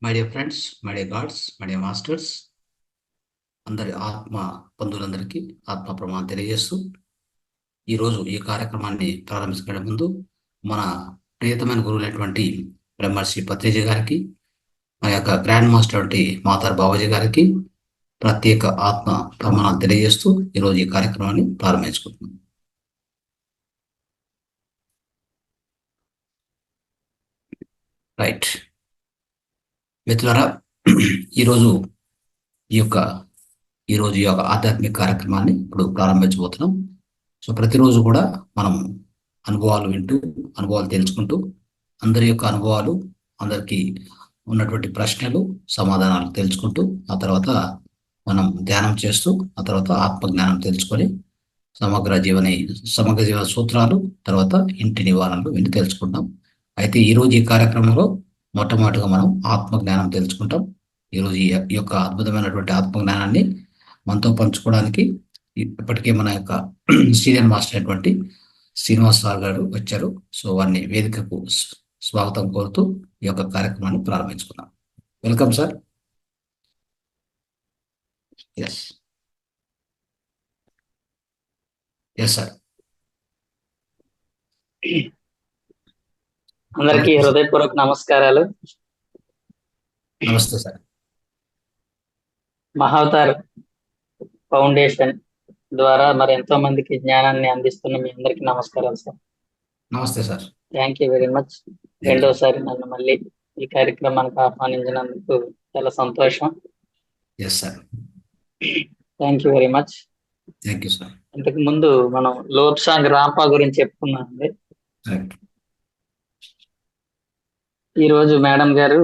My dear friends, my dear God's, my dear masters, అందరి ఆత్మ బంధువులందరికీ ఆత్మ ప్రమాణం తెలియజేస్తూ ఈరోజు ఈ కార్యక్రమాన్ని ప్రారంభించే ముందు మన ప్రియతమైన గురువులైనటువంటి బ్రహ్మర్షి పత్రిజీ గారికి, మా యొక్క గ్రాండ్ మాస్టర్ మాతార్ బాబాజీ గారికి ప్రత్యేక ఆత్మ ప్రమాణాలు తెలియజేస్తూ ఈరోజు ఈ కార్యక్రమాన్ని ప్రారంభించుకుంటున్నాం. రైట్ మిత్రులారా, ఈరోజు ఈ యొక్క ఆధ్యాత్మిక కార్యక్రమాన్ని ఇప్పుడు ప్రారంభించబోతున్నాం. సో ప్రతిరోజు కూడా మనం అనుభవాలు వింటూ, అనుభవాలు తెలుసుకుంటూ, అందరి యొక్క అనుభవాలు, అందరికీ ఉన్నటువంటి ప్రశ్నలు, సమాధానాలు తెలుసుకుంటూ, ఆ తర్వాత మనం ధ్యానం చేస్తూ, ఆ తర్వాత ఆత్మజ్ఞానం తెలుసుకొని సమగ్ర జీవన సూత్రాలు, తర్వాత ఇంటి నివారణలు విని తెలుసుకుంటాం. అయితే ఈరోజు ఈ కార్యక్రమంలో మొట్టమొదటిగా మనం ఆత్మజ్ఞానం తెలుసుకుంటాం. ఈరోజు ఈ యొక్క అద్భుతమైనటువంటి ఆత్మజ్ఞానాన్ని మనతో పంచుకోవడానికి ఇప్పటికే మన యొక్క సీనియర్ మాస్టర్ అయినటువంటి శ్రీనివాస్ సార్ గారు వచ్చారు. సో వారిని వేదికకు స్వాగతం కోరుతూ ఈ యొక్క కార్యక్రమాన్ని ప్రారంభించుకుందాం. Welcome sir. Yes sir. అందరికీ హృదయపూర్వక నమస్కారాలు. నమస్తే సార్. మహావతార్ ఫౌండేషన్ ద్వారా మరి ఎంతో మందికి జ్ఞానాన్ని అందిస్తున్న మీ అందరికీ నమస్కారాలు సార్. నమస్తే sir. Thank you very much. రెండోసారి నన్ను మళ్ళీ ఈ కార్యక్రమానికి ఆహ్వానించినందుకు చాలా సంతోషం. Yes sir. Thank you very much. Thank you sir. ఇంతకు ముందు మనం లోబ్సాంగ్ రాంపా గురించి చెప్పుకున్నామండి. ఈరోజు మేడం గారు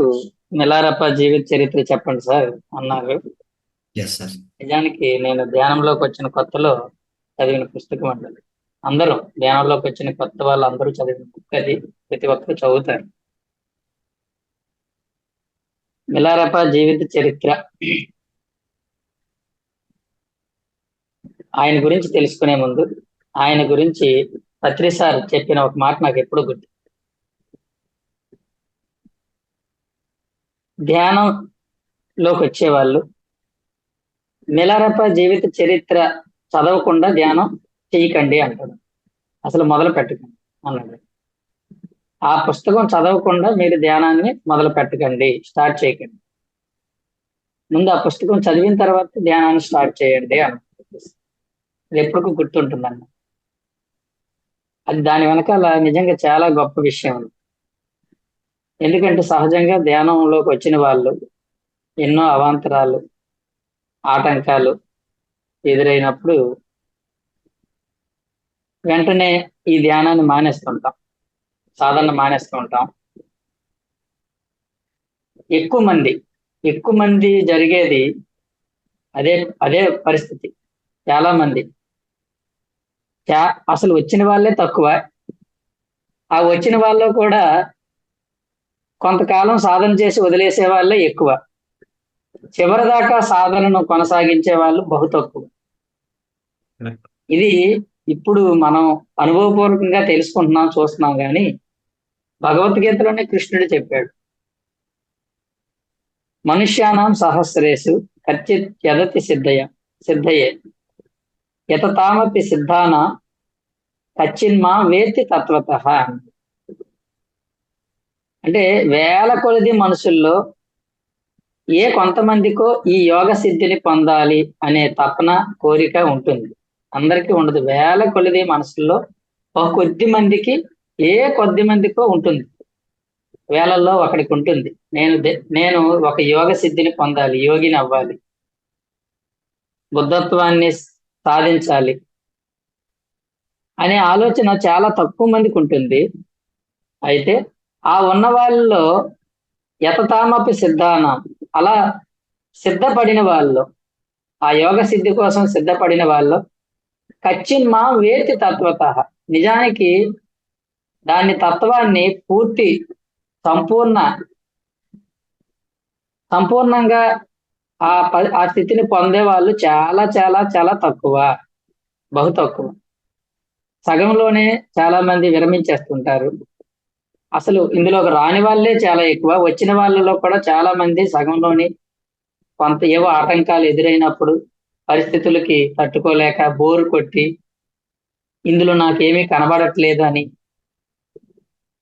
మిలారప్ప జీవిత చరిత్ర చెప్పండి సార్ అన్నారు. నిజానికి నేను ధ్యానంలోకి వచ్చిన కొత్తలో చదివిన పుస్తకం అండి. అందరూ ధ్యానంలోకి వచ్చిన కొత్త వాళ్ళు అందరూ చదివిన బుక్ అది. ప్రతి ఒక్కరు చదువుతారు. మిలారప్ప జీవిత చరిత్ర. ఆయన గురించి తెలుసుకునే ముందు ఆయన గురించి పత్రి సార్ చెప్పిన ఒక మాట నాకు ఎప్పుడు గుర్తు. ధ్యానంలోకి వచ్చేవాళ్ళు మిలారప్ప జీవిత చరిత్ర చదవకుండా ధ్యానం చేయకండి అంటాడు. అసలు మొదలు పెట్టకండి అన్నాడు. ఆ పుస్తకం చదవకుండా మీరు ధ్యానాన్ని మొదలు పెట్టకండి, స్టార్ట్ చేయకండి. ముందు ఆ పుస్తకం చదివిన తర్వాత ధ్యానాన్ని స్టార్ట్ చేయండి అన్నాడు. అది ఎప్పటికీ గుర్తుంటుందన్న. అది దాని వెనకాల నిజంగా చాలా గొప్ప విషయం. ఎందుకంటే సహజంగా ధ్యానంలోకి వచ్చిన వాళ్ళు ఎన్నో అవాంతరాలు, ఆటంకాలు ఎదురైనప్పుడు వెంటనే ఈ ధ్యానాన్ని మానేస్తుంటాం, సాధన మానేస్తుంటాం. ఎక్కువ మంది జరిగేది అదే పరిస్థితి. చాలా మంది అసలు వచ్చిన వాళ్ళే తక్కువ. ఆ వచ్చిన వాళ్ళు కూడా కొంతకాలం సాధన చేసి వదిలేసే వాళ్ళే ఎక్కువ. చివరిదాకా సాధనను కొనసాగించే వాళ్ళు బహు తక్కువ. ఇది ఇప్పుడు మనం అనుభవపూర్వకంగా తెలుసుకుంటున్నాం, చూస్తున్నాం. కానీ భగవద్గీతలోనే కృష్ణుడు చెప్పాడు, మనుష్యానాం సహస్రేషు కచ్చిత్ యదతి సిద్ధయే యతతామపి సిద్ధానా కచ్చిన్మా వేత్తి తత్వతః. అంటే వేల కొలది మనుషుల్లో కొంతమందికో ఈ యోగ సిద్ధిని పొందాలి అనే తపన, కోరిక ఉంటుంది. అందరికీ ఉండదు. వేల కొలది మనసుల్లో కొద్ది మందికో ఉంటుంది. వేలల్లో ఒకడికి ఉంటుంది, నేను ఒక యోగ సిద్ధిని పొందాలి, యోగిని అవ్వాలి, బుద్ధత్వాన్ని సాధించాలి అనే ఆలోచన చాలా తక్కువ మందికి ఉంటుంది. అయితే ఆ ఉన్న వాళ్ళలో యతతామపి సిద్ధానం, అలా సిద్ధపడిన వాళ్ళు, ఆ యోగ సిద్ధి కోసం సిద్ధపడిన వాళ్ళు కచ్చిన్మా వేత్తి తత్వతః, నిజానికి దాని తత్వాన్ని సంపూర్ణంగా ఆ స్థితిని పొందే వాళ్ళు చాలా చాలా చాలా తక్కువ, బహు తక్కువ. సగంలోనే చాలా మంది విరమించేస్తుంటారు. అసలు ఇందులోకి రాని వాళ్ళే చాలా ఎక్కువ, వచ్చిన వాళ్ళలో కూడా చాలా మంది సగంలోని కొంత ఏవో ఆటంకాలు ఎదురైనప్పుడు పరిస్థితులకి తట్టుకోలేక బోరు కొట్టి ఇందులో నాకేమీ కనబడట్లేదు అని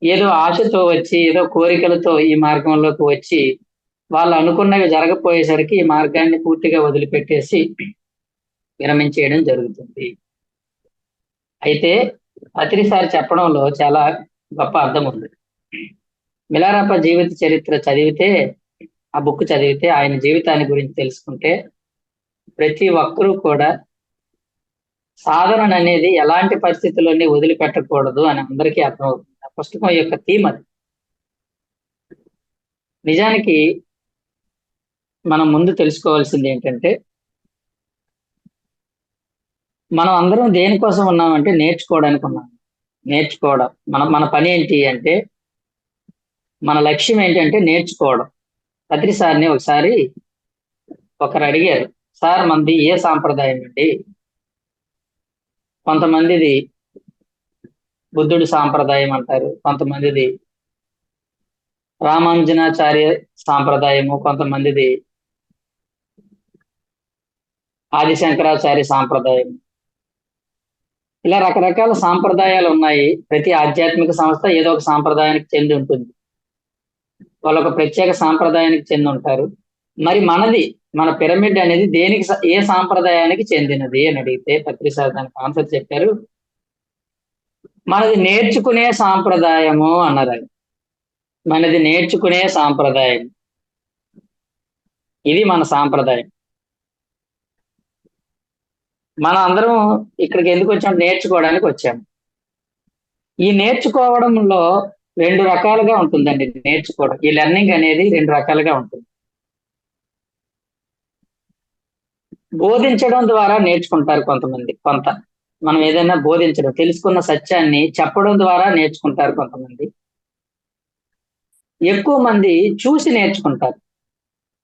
ఏదో ఆశతో వచ్చి ఏదో కోరికలతో ఈ మార్గంలోకి వచ్చి వాళ్ళు అనుకున్నవి జరగపోయేసరికి ఈ మార్గాన్ని పూర్తిగా వదిలిపెట్టేసి విరమించేయడం జరుగుతుంది. అయితే అత్రిసారి చెప్పడంలో చాలా గొప్ప అర్థం ఉంది. మిలారప్ప జీవిత చరిత్ర చదివితే, ఆ బుక్ చదివితే, ఆయన జీవితాన్ని గురించి తెలుసుకుంటే ప్రతి ఒక్కరూ కూడా సాధన అనేది ఎలాంటి పరిస్థితుల్లోని వదిలిపెట్టకూడదు అని అందరికీ అర్థమవుతుంది. ఆ పుస్తకం యొక్క థీమ్ అది. నిజానికి మనం ముందు తెలుసుకోవాల్సింది ఏంటంటే, మనం అందరం దేనికోసం ఉన్నామంటే నేర్చుకోవడానికి ఉన్నాం. నేర్చుకోవడం మన మన పని ఏంటి అంటే, మన లక్ష్యం ఏంటంటే నేర్చుకోవడం. అత్రి సార్ని ఒకసారి ఒకరు అడిగారు, సార్ మనది ఏ సాంప్రదాయం అండి? కొంతమందిది బుద్ధుడి సాంప్రదాయం అంటారు, కొంతమందిది రామానుజనాచార్య సాంప్రదాయము, కొంతమందిది ఆదిశంకరాచార్య సాంప్రదాయం. ఇలా రకరకాల సాంప్రదాయాలు ఉన్నాయి. ప్రతి ఆధ్యాత్మిక సంస్థ ఏదో ఒక సాంప్రదాయానికి చెంది ఉంటుంది. వాళ్ళు ఒక ప్రత్యేక సాంప్రదాయానికి చెంది ఉంటారు. మరి మనది, మన పిరమిడ్ అనేది దేనికి ఏ సాంప్రదాయానికి చెందినది అని అడిగితే పత్రిసారి దానికి ఆన్సర్ చెప్పారు, మనది నేర్చుకునే సాంప్రదాయము అన్నారు ఆయన. మనది నేర్చుకునే సాంప్రదాయం, ఇది మన సాంప్రదాయం. మనం అందరం ఇక్కడికి ఎందుకు వచ్చాం? నేర్చుకోవడానికి వచ్చాము. ఈ నేర్చుకోవడంలో రెండు రకాలుగా ఉంటుందండి. నేర్చుకోవడం, ఈ లెర్నింగ్ అనేది రెండు రకాలుగా ఉంటుంది. బోధించడం ద్వారా నేర్చుకుంటారు కొంతమంది. మనం ఏదైనా బోధించడం, తెలుసుకున్న సత్యాన్ని చెప్పడం ద్వారా నేర్చుకుంటారు కొంతమంది. ఎక్కువ మంది చూసి నేర్చుకుంటారు.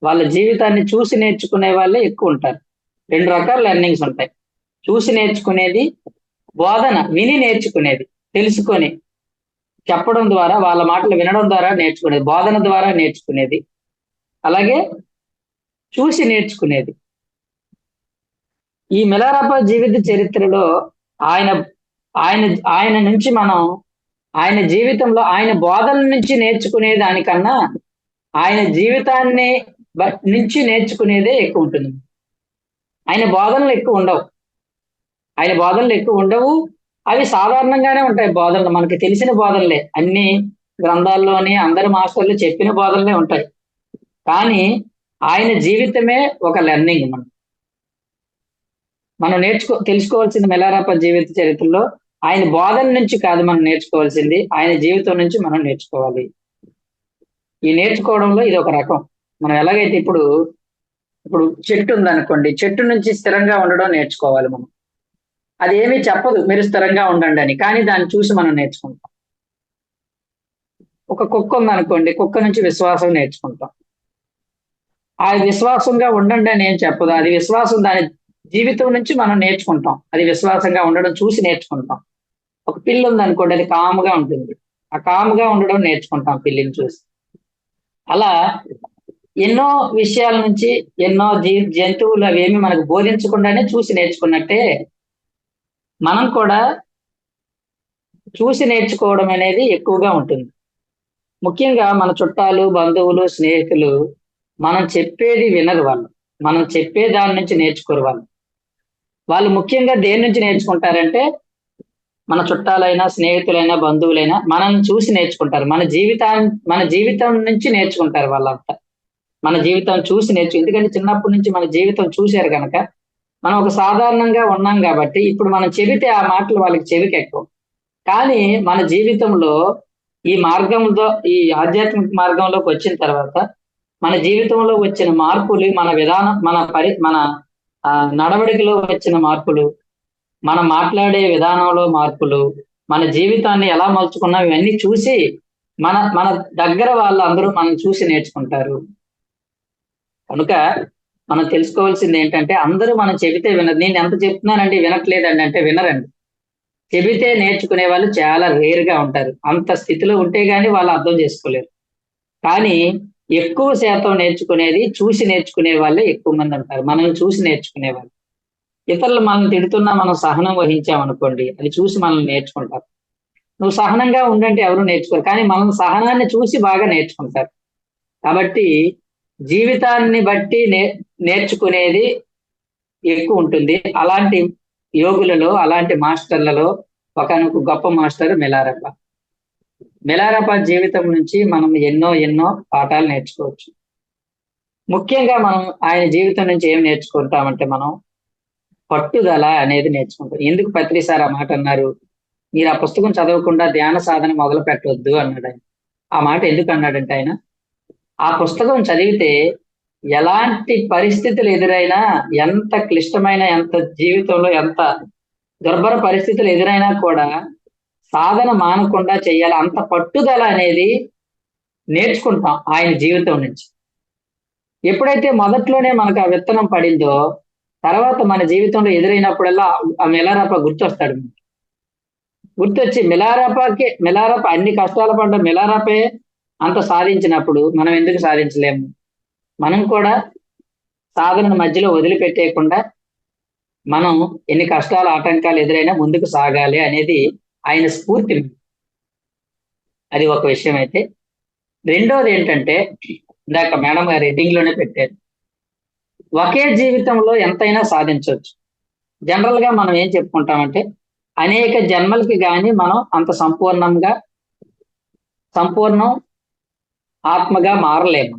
వాళ్ళ జీవితాన్ని చూసి నేర్చుకునే వాళ్ళే ఎక్కువ ఉంటారు. రెండు రకాల లెర్నింగ్స్ ఉంటాయి. చూసి నేర్చుకునేది, బోధన విని నేర్చుకునేది, తెలుసుకొని చెప్పడం ద్వారా, వాళ్ళ మాటలు వినడం ద్వారా నేర్చుకునేది, బోధన ద్వారా నేర్చుకునేది, అలాగే చూసి నేర్చుకునేది. ఈ మిలారప్ప జీవిత చరిత్రలో ఆయన ఆయన ఆయన నుంచి మనం, ఆయన జీవితంలో ఆయన బోధన నుంచి నేర్చుకునే దానికన్నా ఆయన జీవితాన్ని నుంచి నేర్చుకునేదే ఎక్కువ ఉంటుంది. ఆయన బోధనలు ఎక్కువ ఉండవు. అవి సాధారణంగానే ఉంటాయి బోధనలు, మనకి తెలిసిన బోధనలే, అన్ని గ్రంథాల్లోని అందరి మాస్టర్లు చెప్పిన బోధనలే ఉంటాయి. కానీ ఆయన జీవితమే ఒక లెర్నింగ్. మనం తెలుసుకోవాల్సింది మిలారప్ప జీవిత చరిత్రలో ఆయన బోధన నుంచి కాదు మనం నేర్చుకోవాల్సింది, ఆయన జీవితం నుంచి మనం నేర్చుకోవాలి. ఈ నేర్చుకోవడంలో ఇది ఒక రకం. మనం ఎలాగైతే ఇప్పుడు చెట్టు ఉందనుకోండి, చెట్టు నుంచి స్థిరంగా ఉండడం నేర్చుకోవాలి మనం. అది ఏమీ చెప్పదు మీరు స్థిరంగా ఉండండి అని, కానీ దాన్ని చూసి మనం నేర్చుకుంటాం. ఒక కుక్క ఉందనుకోండి, కుక్క నుంచి విశ్వాసం నేర్చుకుంటాం. ఆ విశ్వాసంగా ఉండండి అని ఏం చెప్పదు, అది విశ్వాసం, దాని జీవితం నుంచి మనం నేర్చుకుంటాం. అది విశ్వాసంగా ఉండడం చూసి నేర్చుకుంటాం. ఒక పిల్లి ఉందనుకోండి, అది కాముగా ఉంటుంది, ఆ కాముగా ఉండడం నేర్చుకుంటాం పిల్లిని చూసి. అలా ఎన్నో విషయాల నుంచి, ఎన్నో జంతువులు అవేమి మనకు బోధించకుండానే చూసి నేర్చుకున్నట్టే మనం కూడా చూసి నేర్చుకోవడం అనేది ఎక్కువగా ఉంటుంది. ముఖ్యంగా మన చుట్టాలు, బంధువులు, స్నేహితులు మనం చెప్పేది వినరు. మనం చెప్పే దాని నుంచి నేర్చుకోరు. వాళ్ళు ముఖ్యంగా దేని నుంచి నేర్చుకుంటారంటే, మన చుట్టాలైనా, స్నేహితులైనా, బంధువులైనా మనం చూసి నేర్చుకుంటారు. మన జీవితం నుంచి నేర్చుకుంటారు వాళ్ళంతా. మన జీవితం చూసి ఎందుకంటే చిన్నప్పటి నుంచి మన జీవితం చూశారు కనుక మనం ఒక సాధారణంగా ఉన్నాం కాబట్టి ఇప్పుడు మనం చెబితే ఆ మాటలు వాళ్ళకి చెవికి ఎక్కువ. కానీ మన జీవితంలో ఈ మార్గంలో, ఈ ఆధ్యాత్మిక మార్గంలోకి వచ్చిన తర్వాత మన జీవితంలో వచ్చిన మార్పులు, మన విధానం, మన నడవడికలో వచ్చిన మార్పులు, మనం మాట్లాడే విధానంలో మార్పులు, మన జీవితాన్ని ఎలా మలుచుకున్నాం, ఇవన్నీ చూసి మన దగ్గర వాళ్ళందరూ మనం చూసి నేర్చుకుంటారు. కనుక మనం తెలుసుకోవాల్సింది ఏంటంటే, అందరూ మనం చెబితే వినరు. నేను ఎంత చెప్తున్నానండి వినట్లేదండి అంటే వినరండి. చెబితే నేర్చుకునే వాళ్ళు చాలా రేర్ గా ఉంటారు. అంత స్థితిలో ఉంటే గానీ వాళ్ళు అర్థం చేసుకోలేరు. కానీ ఎక్కువ శాతం నేర్చుకునేది చూసి నేర్చుకునే వాళ్ళే ఎక్కువ మంది ఉంటారు. మనల్ని చూసి నేర్చుకునేవాళ్ళు. ఇతరులు మనల్ని తిడుతున్నా మనం సహనం వహించామనుకోండి, అది చూసి మనల్ని నేర్చుకుంటారు. నువ్వు సహనంగా ఉండంటే ఎవరు నేర్చుకోరు. కానీ మనం సహనాన్ని చూసి బాగా నేర్చుకుంటారు. కాబట్టి జీవితాన్ని బట్టి నేర్చుకునేది ఎక్కువ ఉంటుంది. అలాంటి యోగులలో, అలాంటి మాస్టర్లలో ఒకానొక గొప్ప మాస్టర్ మిలారెప్ప. మిలారెప్ప జీవితం నుంచి మనం ఎన్నో ఎన్నో పాఠాలు నేర్చుకోవచ్చు. ముఖ్యంగా మనం ఆయన జీవితం నుంచి ఏం నేర్చుకుంటామంటే మనం పట్టుదల అనేది నేర్చుకుంటాం. ఎందుకు పత్రి సార్ ఆ మాట అన్నారు? మీరు ఆ పుస్తకం చదవకుండా ధ్యాన సాధన మొదలు పెట్టవద్దు అన్నాడు ఆయన. ఆ మాట ఎందుకు అన్నాడంటే ఆయన, ఆ పుస్తకం చదివితే ఎలాంటి పరిస్థితులు ఎదురైనా, ఎంత క్లిష్టమైన, ఎంత జీవితంలో ఎంత దుర్భర పరిస్థితులు ఎదురైనా కూడా సాధన మానకుండా చెయ్యాలి. అంత పట్టుదల అనేది నేర్చుకుంటాం ఆయన జీవితం నుంచి. ఎప్పుడైతే మొదట్లోనే మనకు ఆ విత్తనం పడిందో, తర్వాత మన జీవితంలో ఎదురైనప్పుడల్లా ఆ మిలారెప్ప గుర్తొస్తాడు. గుర్తొచ్చి మిలారెప్ప అన్ని కష్టాలు పడ్డ మిలారెప్పే అంత సాధించినప్పుడు మనం ఎందుకు సాధించలేము? మనం కూడా సాధనను మధ్యలో వదిలిపెట్టేయకుండా మనం ఎన్ని కష్టాలు, ఆటంకాలు ఎదురైనా ముందుకు సాగాలి అనేది ఆయన స్ఫూర్తి. అది ఒక విషయం అయితే. రెండోది ఏంటంటే, ఇందాక మేడం గారు హెడ్డింగ్ లోనే పెట్టారు, ఒకే జీవితంలో ఎంతైనా సాధించవచ్చు. జనరల్ గా మనం ఏం చెప్పుకుంటామంటే, అనేక జన్మలకి గాని మనం అంత సంపూర్ణం ఆత్మగా మారలేము.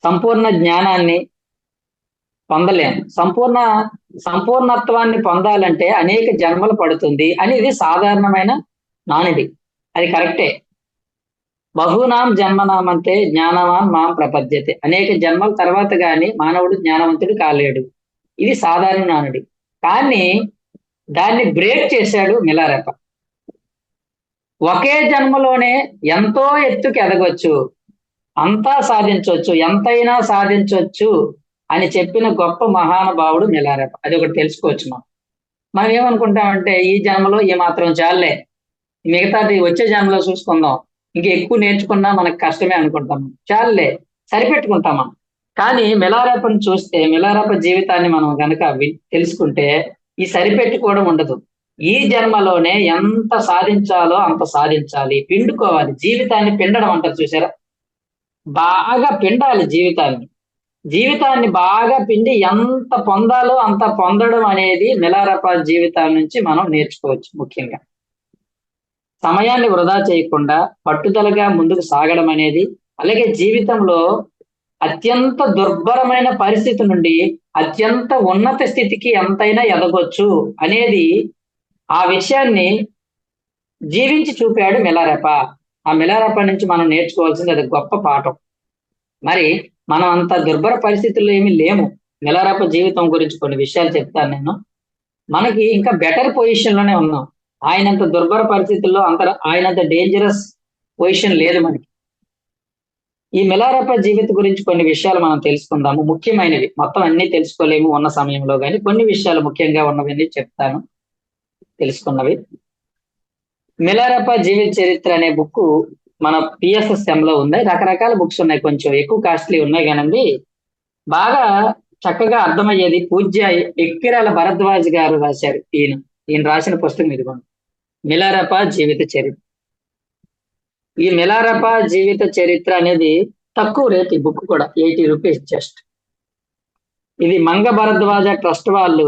సంపూర్ణ జ్ఞానాన్ని పొందలేము. సంపూర్ణత్వాన్ని పొందాలంటే అనేక జన్మలు పడుతుంది అని ఇది సాధారణమైన నానుడి. అది కరెక్టే. బహూనాం జన్మనాం అంటే జ్ఞానవాన్ మాం ప్రపద్యతే. అనేక జన్మల తర్వాత గాని మానవుడు జ్ఞానవంతుడు కాలేడు. ఇది సాధారణ నానుడి. కానీ దాన్ని బ్రేక్ చేశాడు మిలారెప్ప. ఒకే జన్మలోనే ఎంతో ఎత్తుకి ఎదగొచ్చు, అంతా సాధించవచ్చు, ఎంతైనా సాధించవచ్చు అని చెప్పిన గొప్ప మహానుభావుడు మిలారెప్ప. అది ఒకటి తెలుసుకోవచ్చు మనం ఏమనుకుంటామంటే, ఈ జన్మలో ఏ మాత్రం చాలే, మిగతాది వచ్చే జన్మలో చూసుకుందాం, ఇంకా ఎక్కువ నేర్చుకున్నా మనకు కష్టమే అనుకుంటాం. చాలులే, సరిపెట్టుకుంటామా. కానీ మిలారెప్పని చూస్తే, మిలారెప్ప జీవితాన్ని మనం గనక తెలుసుకుంటే ఈ సరిపెట్టుకోవడం ఉండదు. ఈ జన్మలోనే ఎంత సాధించాలో అంత సాధించాలి, పిండుకోవాలి. జీవితాన్ని పిండడం అంటారు చూసారా, బాగా పిండాలి జీవితాన్ని బాగా పిండి ఎంత పొందాలో అంత పొందడం అనేది మిలారెప్ప జీవితాల నుంచి మనం నేర్చుకోవచ్చు. ముఖ్యంగా సమయాన్ని వృధా చేయకుండా పట్టుదలగా ముందుకు సాగడం అనేది, అలాగే జీవితంలో అత్యంత దుర్భరమైన పరిస్థితి నుండి అత్యంత ఉన్నత స్థితికి ఎంతైనా ఎదగొచ్చు అనేది, ఆ విషయాన్ని జీవించి చూపాడు మిలారెప్ప. ఆ మిలారెప్ప నుంచి మనం నేర్చుకోవాల్సింది అది గొప్ప పాఠం. మరి మనం అంత దుర్భర పరిస్థితుల్లో ఏమీ లేము. మిలారెప్ప జీవితం గురించి కొన్ని విషయాలు చెప్తాను నేను. మనకి ఇంకా బెటర్ పొజిషన్ లోనే ఉన్నాం. ఆయనంత దుర్భర పరిస్థితుల్లో ఆయనంత డేంజరస్ పొజిషన్ లేదు మనకి. ఈ మిలారెప్ప జీవితం గురించి కొన్ని విషయాలు మనం తెలుసుకుందాము. ముఖ్యమైనవి, మొత్తం అన్ని తెలుసుకోలేము ఉన్న సమయంలో, కానీ కొన్ని విషయాలు ముఖ్యంగా ఉన్నవన్నీ చెప్తాను తెలుసుకున్నవి. మిలారెప్ప జీవిత చరిత్ర అనే బుక్ మన PSSM లో ఉంది. రకరకాల బుక్స్ ఉన్నాయి, కొంచెం ఎక్కువ కాస్ట్లీ ఉన్నాయి కానండి, బాగా చక్కగా అర్థమయ్యేది పూజ్య ఎక్కిరాల భరద్వాజ్ గారు రాశారు. ఈయన రాసిన పుస్తకం ఇదిగోండి, మిలారెప్ప జీవిత చరిత్ర. ఈ మిలారెప్ప జీవిత చరిత్ర అనేది తక్కువ రేట్. ఈ బుక్ కూడా 80 రూపీస్ జస్ట్. ఇది మంగ భరద్వాజ ట్రస్ట్ వాళ్ళు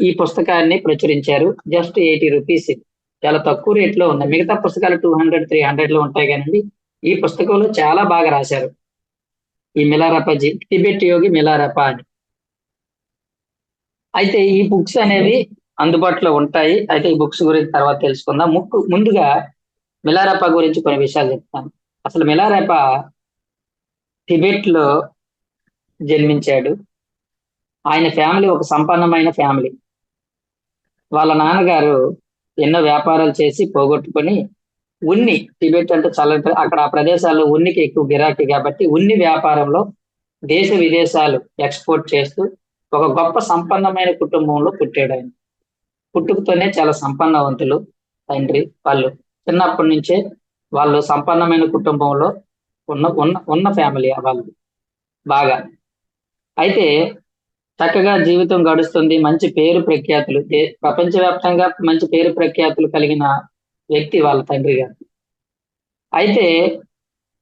ఈ పుస్తకాన్ని ప్రచురించారు. Just 80 rupees. చాలా తక్కువ రేట్ లో ఉన్నాయి. మిగతా పుస్తకాలు 200, 300 లో ఉంటాయి కానండి, ఈ పుస్తకంలో చాలా బాగా రాశారు ఈ మిలారెప్ప టిబెట్ యోగి మిలారెప్ప అని. అయితే ఈ బుక్స్ అనేవి అందుబాటులో ఉంటాయి. అయితే ఈ బుక్స్ గురించి తర్వాత తెలుసుకుందాం. ముందుగా మిలారెప్ప గురించి కొన్ని విషయాలు చెప్తాను. అసలు మిలారెప్ప టిబెట్ లో జన్మించాడు. ఆయన ఫ్యామిలీ ఒక సంపన్నమైన ఫ్యామిలీ. వాళ్ళ నాన్నగారు ఎన్నో వ్యాపారాలు చేసి పోగొట్టుకొని టిబెట్ అంటే చల్లటి, అక్కడ ఆ ప్రదేశాల్లో ఉన్నికి ఎక్కువ గిరాకీ కాబట్టి ఉన్ని వ్యాపారంలో దేశ విదేశాలు ఎక్స్పోర్ట్ చేస్తూ ఒక గొప్ప సంపన్నమైన కుటుంబంలో పుట్టాడు ఆయన. పుట్టుకతోనే చాలా సంపన్నవంతులు తండ్రి. వాళ్ళు చిన్నప్పటి నుంచే వాళ్ళు సంపన్నమైన కుటుంబంలో ఉన్న ఫ్యామిలీ వాళ్ళు బాగా. అయితే చక్కగా జీవితం గడుస్తుంది. మంచి పేరు ప్రఖ్యాతులు ప్రపంచవ్యాప్తంగా మంచి పేరు ప్రఖ్యాతులు కలిగిన వ్యక్తి వాళ్ళ తండ్రి గారు. అయితే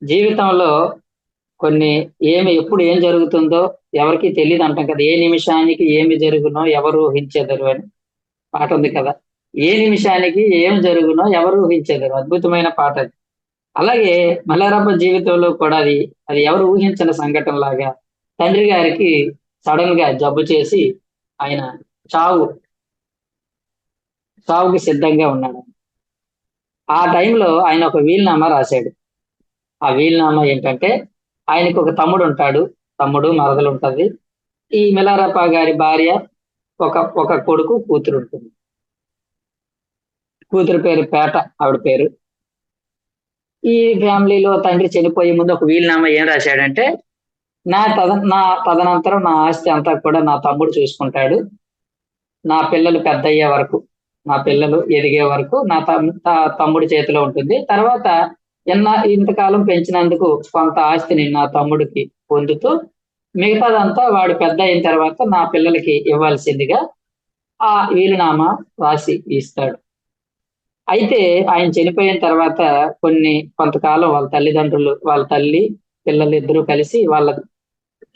జీవితంలో కొన్ని ఎప్పుడు ఏం జరుగుతుందో ఎవరికీ తెలీదు అంటాం కదా! ఏ నిమిషానికి ఏమి జరుగునో ఎవరు ఊహించెదరు అని పాట ఉంది కదా! ఏ నిమిషానికి ఏమి జరుగునో ఎవరు ఊహించెదరు. అద్భుతమైన పాట అది. అలాగే మల్లారప్ప జీవితంలో కూడా అది ఎవరు ఊహించని సంఘటనలాగా తండ్రి గారికి సడన్ గా జబ్బు చేసి ఆయన చావు చావుకి సిద్ధంగా ఉన్నాడు. ఆ టైంలో ఆయన ఒక వీలునామా రాశాడు. ఆ వీలునామా ఏంటంటే ఆయనకు ఒక తమ్ముడు ఉంటాడు. తమ్ముడు, మరదలు ఉంటది. ఈ మిలారప్ప గారి భార్య, ఒక కొడుకు, కూతురు ఉంటుంది. కూతురు పేరు పేట, ఆవిడ పేరు. ఈ ఫ్యామిలీలో తండ్రి చనిపోయే ముందు ఒక వీలునామా ఏం రాశాడంటే, నా తదనంతరం నా ఆస్తి అంతా కూడా నా తమ్ముడు చూసుకుంటాడు. నా పిల్లలు పెద్దయ్యే వరకు, నా పిల్లలు ఎదిగే వరకు నా తమ్ముడి చేతిలో ఉంటుంది. తర్వాత ఇంతకాలం పెంచినందుకు కొంత ఆస్తిని నా తమ్ముడికి పొందుతూ మిగతాదంతా వాడు పెద్ద అయిన తర్వాత నా పిల్లలకి ఇవ్వాల్సిందిగా ఆ వీలునామా రాసి ఇస్తాడు. అయితే ఆయన చనిపోయిన తర్వాత కొంతకాలం వాళ్ళ తల్లి పిల్లలు ఇద్దరూ కలిసి వాళ్ళ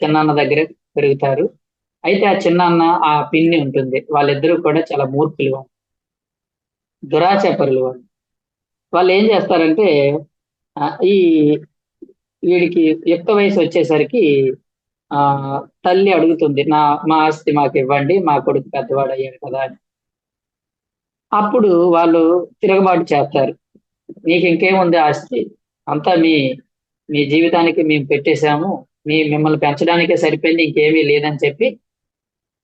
చిన్నాన్న దగ్గర పెరుగుతారు. అయితే ఆ చిన్నాన్న, ఆ పిన్ని ఉంటుంది. వాళ్ళిద్దరూ కూడా చాలా మూర్ఖులు, దురాచాపరులు. వాళ్ళు ఏం చేస్తారంటే ఈ వీడికి యుక్త వయసు వచ్చేసరికి ఆ తల్లి అడుగుతుంది, మా ఆస్తి మాకు ఇవ్వండి, మా కొడుకు పెద్దవాడు అయ్యాడు కదా అని. అప్పుడు వాళ్ళు తిరగబాటు చేస్తారు. నీకు ఇంకేముంది ఆస్తి, అంతా మీ జీవితానికి మేము పెట్టేశాము, మిమ్మల్ని పెంచడానికే సరిపోయింది, ఇంకేమీ లేదని చెప్పి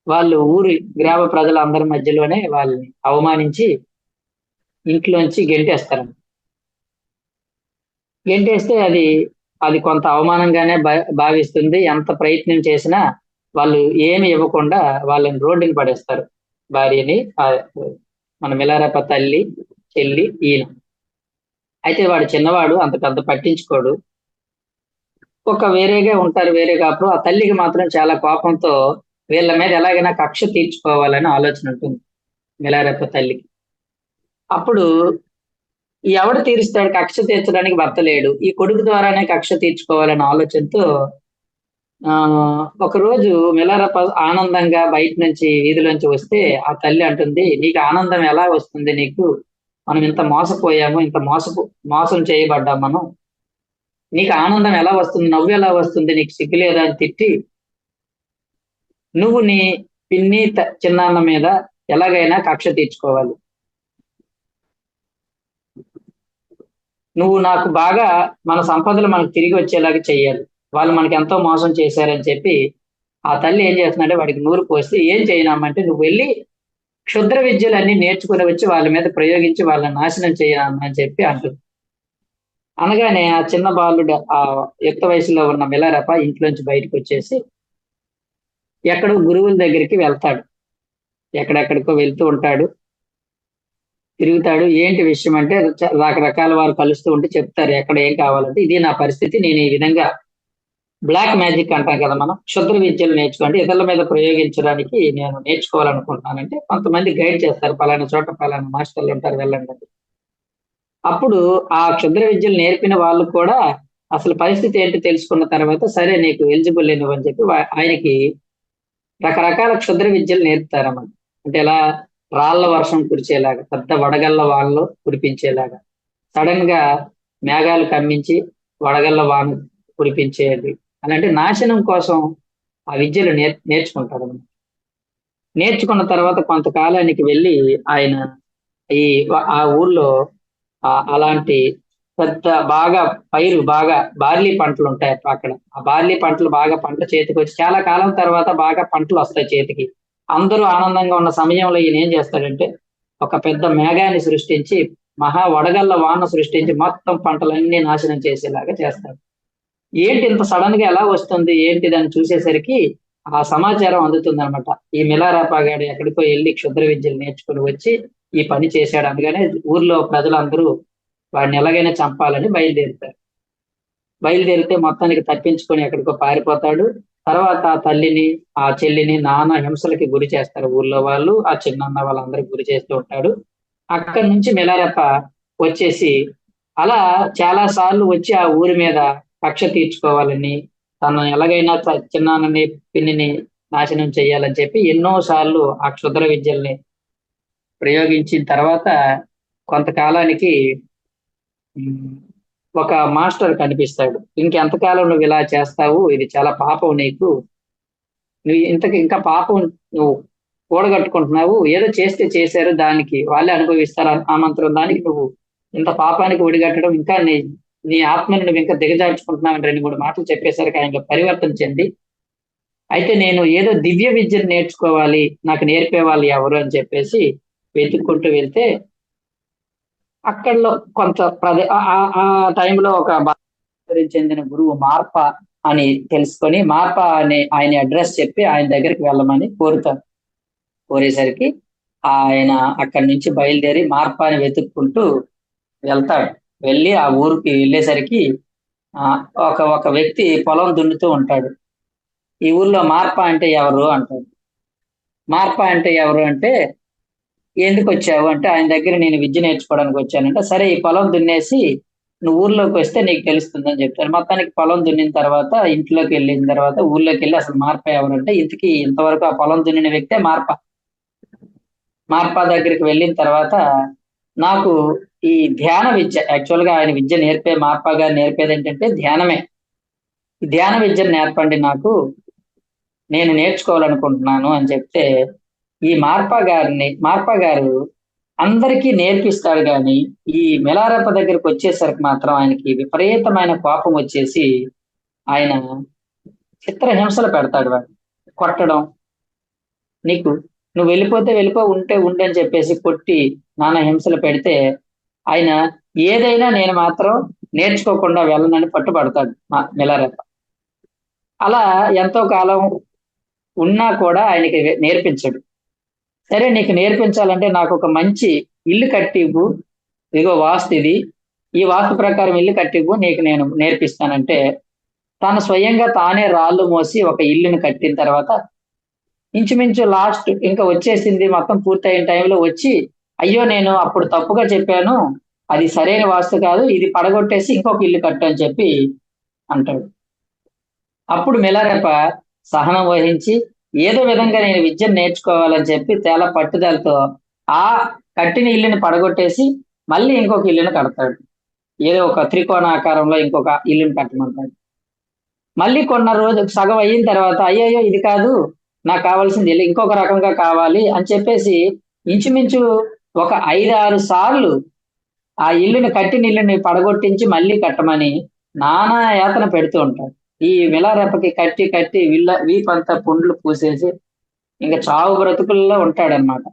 వాళ్ళు గ్రామ ప్రజలందరి మధ్యలోనే వాళ్ళని అవమానించి ఇంట్లోంచి గెంటేస్తారు. గెంటేస్తే అది కొంత అవమానంగానే భావిస్తుంది. ఎంత ప్రయత్నం చేసినా వాళ్ళు ఏమి ఇవ్వకుండా వాళ్ళని రోడ్డుని పడేస్తారు. భార్యని, మన మిలారప్ప తల్లి, చెల్లి, ఈయన. అయితే వాడు చిన్నవాడు, అంత పెద్ద పట్టించుకోడు. వేరేగా ఉంటారు, వేరే కాపురం. ఆ తల్లికి మాత్రం చాలా కోపంతో వీళ్ళ మీద ఎలాగైనా కక్ష తీర్చుకోవాలని ఆలోచన ఉంటుంది మిలారప్ప తల్లికి. అప్పుడు ఎవడు తీరుస్తాడు? కక్ష తీర్చడానికి భర్త లేడు. ఈ కొడుకు ద్వారానే కక్ష తీర్చుకోవాలనే ఆలోచనతో ఒకరోజు మిలారప్ప ఆనందంగా బయట నుంచి వీధిలోంచి వస్తే ఆ తల్లి అంటుంది, నీకు ఆనందం ఎలా వస్తుంది? మనం ఇంత మోసపోయాము, ఇంత మోసం చేయబడ్డాం మనం. నీకు ఆనందం ఎలా వస్తుంది? నవ్వు ఎలా వస్తుంది? నీకు సిగ్గులేదా అని తిట్టి, నువ్వు నీ పిన్ని చిన్నాన్న మీద ఎలాగైనా కక్ష తీర్చుకోవాలి. నువ్వు నాకు బాగా మన సంపదలు మనకు తిరిగి వచ్చేలాగా చెయ్యాలి. వాళ్ళు మనకి ఎంతో మోసం చేశారని చెప్పి ఆ తల్లి ఏం చేస్తుందంటే వాడికి నూరు పోసి, ఏం చేయనమ్మంటే నువ్వు వెళ్ళి క్షుద్ర విద్యలన్నీ నేర్చుకుని వచ్చి వాళ్ళ మీద ప్రయోగించి వాళ్ళని నాశనం చేయనమ్మని చెప్పి అంటుంది. అనగానే ఆ చిన్న బాలుడు, ఆ యుక్త వయసులో ఉన్న మిలారప్ప ఇంట్లోంచి బయటకు వచ్చేసి ఎక్కడో గురువుల దగ్గరికి వెళ్తాడు. ఎక్కడెక్కడికో వెళ్తూ ఉంటాడు, తిరుగుతాడు. ఏంటి విషయం అంటే రకరకాల వారు కలుస్తూ ఉంటే చెప్తారు ఎక్కడ ఏం కావాలంటే, ఇది నా పరిస్థితి, నేను ఈ విధంగా బ్లాక్ మ్యాజిక్ అంటాం కదా మనం, క్షుద్ర విద్యలు నేర్చుకోండి, ఇతరుల మీద ప్రయోగించడానికి నేను నేర్చుకోవాలనుకుంటున్నానంటే కొంతమంది గైడ్ చేస్తారు, పలానా చోట పలానా మాస్టర్లు ఉంటారు, వెళ్ళండి. అప్పుడు ఆ క్షుద్ర విద్యలు నేర్పిన వాళ్ళు కూడా అసలు పరిస్థితి ఏంటి తెలుసుకున్న తర్వాత, సరే నీకు ఎలిజిబుల్ అని చెప్పి ఆయనకి రకరకాల క్షుద్ర విద్యలు నేర్పుతారన్నమాట. అంటే ఎలా, రాళ్ల వర్షం కురిచేలాగా, పెద్ద వడగళ్ళ వానలు కురిపించేలాగా, సడన్ గా మేఘాలు కమ్మించి వడగళ్ళ వాన కురిపించేది. అలాంటి నాశనం కోసం ఆ విద్యలు నేర్చుకుంటారు. నేర్చుకున్న తర్వాత కొంతకాలానికి వెళ్ళి ఆయన ఆ ఊర్లో అలాంటి పెద్ద బాగా బార్లీ పంటలు ఉంటాయి అక్కడ. ఆ బార్లీ పంటలు బాగా పంట చేతికి వచ్చి చాలా కాలం తర్వాత బాగా పంటలు వస్తాయి చేతికి. అందరూ ఆనందంగా ఉన్న సమయంలో ఈయన ఏం చేస్తాడంటే ఒక పెద్ద మేఘాన్ని సృష్టించి, మహా వడగళ్ళ వాన సృష్టించి మొత్తం పంటలన్నీ నాశనం చేసేలాగా చేస్తాడు. ఏంటి ఇంత సడన్ గా ఎలా వస్తుంది ఏంటి దాన్ని చూసేసరికి ఆ సమాచారం అందుతుంది అనమాట. ఈ మిలారాపాగాడు ఎక్కడికో వెళ్ళి క్షుద్ర విద్యలు నేర్చుకుని వచ్చి ఈ పని చేశాడు అనగానే ఊర్లో ప్రజలందరూ వాడిని ఎలాగైనా చంపాలని బయలుదేరుతారు. బయలుదేరితే మొత్తానికి తప్పించుకొని ఎక్కడికో పారిపోతాడు. తర్వాత ఆ తల్లిని ఆ చెల్లిని నానా హింసలకి గురి చేస్తారు ఊర్లో వాళ్ళు, ఆ చిన్నన్న వాళ్ళందరికి గురి చేస్తూ ఉంటాడు. అక్కడి నుంచి మిలారెప్ప వచ్చేసి అలా చాలా సార్లు వచ్చి ఆ ఊరి మీద కక్ష తీర్చుకోవాలని, తను ఎలాగైనా చిన్నాన్నని పిన్నిని నాశనం చేయాలని చెప్పి ఎన్నో సార్లు ఆ క్షుద్ర విద్యల్ని ప్రయోగించిన తర్వాత కొంతకాలానికి ఉమ్, ఒక మాస్టర్ కనిపిస్తాడు. ఇంకెంతకాలం నువ్వు ఇలా చేస్తావు, ఇది చాలా పాపం నీకు, నువ్వు ఇంతకు ఇంకా పాపం నువ్వు కూడగట్టుకుంటున్నావు, ఏదో చేస్తే చేశారు, దానికి వాళ్ళే అనుభవిస్తారు ఆ మంత్రం, దానికి నువ్వు ఇంత పాపానికి ఒడిగట్టడం, ఇంకా నీ నీ ఆత్మని నువ్వు ఇంకా దిగజార్చుకుంటున్నావు అని 2-3 మాటలు చెప్పేసరికి ఆయన పరివర్తన చెంది, అయితే నేను ఏదో దివ్య విద్యను నేర్చుకోవాలి, నాకు నేర్పే వాళ్ళు ఎవరు అని చెప్పేసి వెతుక్కుంటూ వెళ్తే అక్కడలో కొంత ఆ టైంలో ఒక చెందిన గురువు మార్ప అని తెలుసుకొని మార్ప అనే ఆయన అడ్రస్ చెప్పి ఆయన దగ్గరికి వెళ్ళమని కోరుతారు. కోరేసరికి ఆయన అక్కడి నుంచి బయలుదేరి మార్పాని వెతుక్కుంటూ వెళ్తాడు. వెళ్ళి ఆ ఊరికి వెళ్ళేసరికి ఆ ఒక ఒక వ్యక్తి పొలం దున్నుతూ ఉంటాడు. ఈ ఊర్లో మార్ప అంటే ఎవరు అంటాడు. మార్ప అంటే ఎవరు అంటే ఎందుకు వచ్చావు అంటే ఆయన దగ్గర నేను విద్య నేర్చుకోవడానికి వచ్చానంటే, సరే ఈ పొలం దున్నేసి నువ్వు ఊర్లోకి వస్తే నీకు తెలుస్తుందని చెప్తారు. మొత్తానికి పొలం దున్నిన తర్వాత ఇంట్లోకి వెళ్ళిన తర్వాత ఊర్లోకి వెళ్ళి అసలు మార్ప ఎవరంటే ఇంతవరకు ఆ పొలం దున్నిన వ్యక్తే మార్ప. మార్ప దగ్గరికి వెళ్ళిన తర్వాత నాకు ఈ ధ్యాన విద్య, యాక్చువల్ గా ఆయన విద్య మార్ప గారు నేర్పేది ఏంటంటే ధ్యానమే. ఈ ధ్యాన విద్యను నేర్పండి నాకు, నేను నేర్చుకోవాలనుకుంటున్నాను అని చెప్తే ఈ మార్ప గారు అందరికీ నేర్పిస్తాడు గాని ఈ మిలారెప్ప దగ్గరికి వచ్చేసరికి మాత్రం ఆయనకి విపరీతమైన కోపం వచ్చేసి ఆయన చిత్రహింసలు పెడతాడు. వాడు కొట్టడం, నీకు నువ్వు వెళ్ళిపోతే వెళ్ళిపో, ఉంటే ఉంటే అని చెప్పేసి కొట్టి నానా హింసలు పెడితే ఆయన ఏదైనా నేను మాత్రం నేర్చుకోకుండా వెళ్ళనని పట్టుబడతాడు మిలారెప్ప. అలా ఎంతో కాలం ఉన్నా కూడా ఆయనకి నేర్పించడు. సరే నీకు నేర్పించాలంటే నాకు ఒక మంచి ఇల్లు కట్టివ్వు, ఇదిగో వాస్తు ఇది, ఈ వాస్తు ప్రకారం ఇల్లు కట్టివ్వు, నీకు నేను నేర్పిస్తానంటే తాను స్వయంగా తానే రాళ్ళు మోసి ఒక ఇల్లుని కట్టిన తర్వాత ఇంచుమించు లాస్ట్ ఇంకా వచ్చేసింది, మొత్తం పూర్తయిన టైంలో వచ్చి అయ్యో నేను అప్పుడు తప్పుగా చెప్పాను, అది సరైన వాస్తు కాదు, ఇది పడగొట్టేసి ఇంకొక ఇల్లు కట్టు అని చెప్పి అంటాడు. అప్పుడు మిలారెప్ప సహనం వహించి ఏదో విధంగా నేను విద్యను నేర్చుకోవాలని చెప్పి చాలా పట్టుదలతో ఆ కట్టిన ఇల్లుని పడగొట్టేసి మళ్ళీ ఇంకొక ఇల్లుని కడతాడు. ఏదో ఒక త్రికోణ ఆకారంలో ఇంకొక ఇల్లుని కట్టమంటాడు. మళ్ళీ కొన్న రోజు సగం అయిన తర్వాత అయ్యయ్యో ఇది కాదు, నాకు కావాల్సింది ఇల్లు ఇంకొక రకంగా కావాలి అని చెప్పేసి ఇంచుమించు ఒక 5-6 సార్లు ఆ కట్టిన ఇల్లుని పడగొట్టించి మళ్ళీ కట్టమని నానా యాతన పెడుతూ ఉంటాడు. ఈ మిలారెప్పకి కట్టి కట్టి వీపంతా పుండ్లు పూసేసి ఇంకా చావు బ్రతుకుల్లో ఉంటాడనమాట.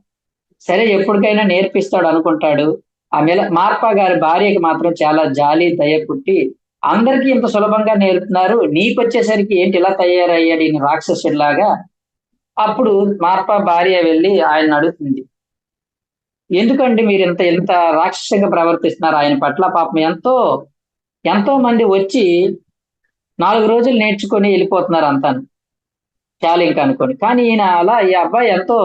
సరే ఎప్పటికైనా నేర్పిస్తాడు అనుకుంటాడు. ఆ మార్ప గారి భార్యకి మాత్రం చాలా జాలి దయ పుట్టి అందరికీ ఇంత సులభంగా నేర్పుతున్నారు, నీకొచ్చేసరికి ఏంటి ఇలా తయారయ్యాడు ఈయన రాక్షసుడిలాగా. అప్పుడు మార్ప భార్య వెళ్ళి ఆయన అడుగుతుంది, ఎందుకండి మీరు ఇంత ఇంత రాక్షసంగా ప్రవర్తిస్తున్నారు ఆయన పట్ల, పాపం ఎంతో ఎంతో మంది వచ్చి 4 రోజులు నేర్చుకొని వెళ్ళిపోతున్నారు అంతాను, చాలు ఇంకా అనుకోని. కానీ ఈయన అలా ఈ అబ్బాయి ఎంతో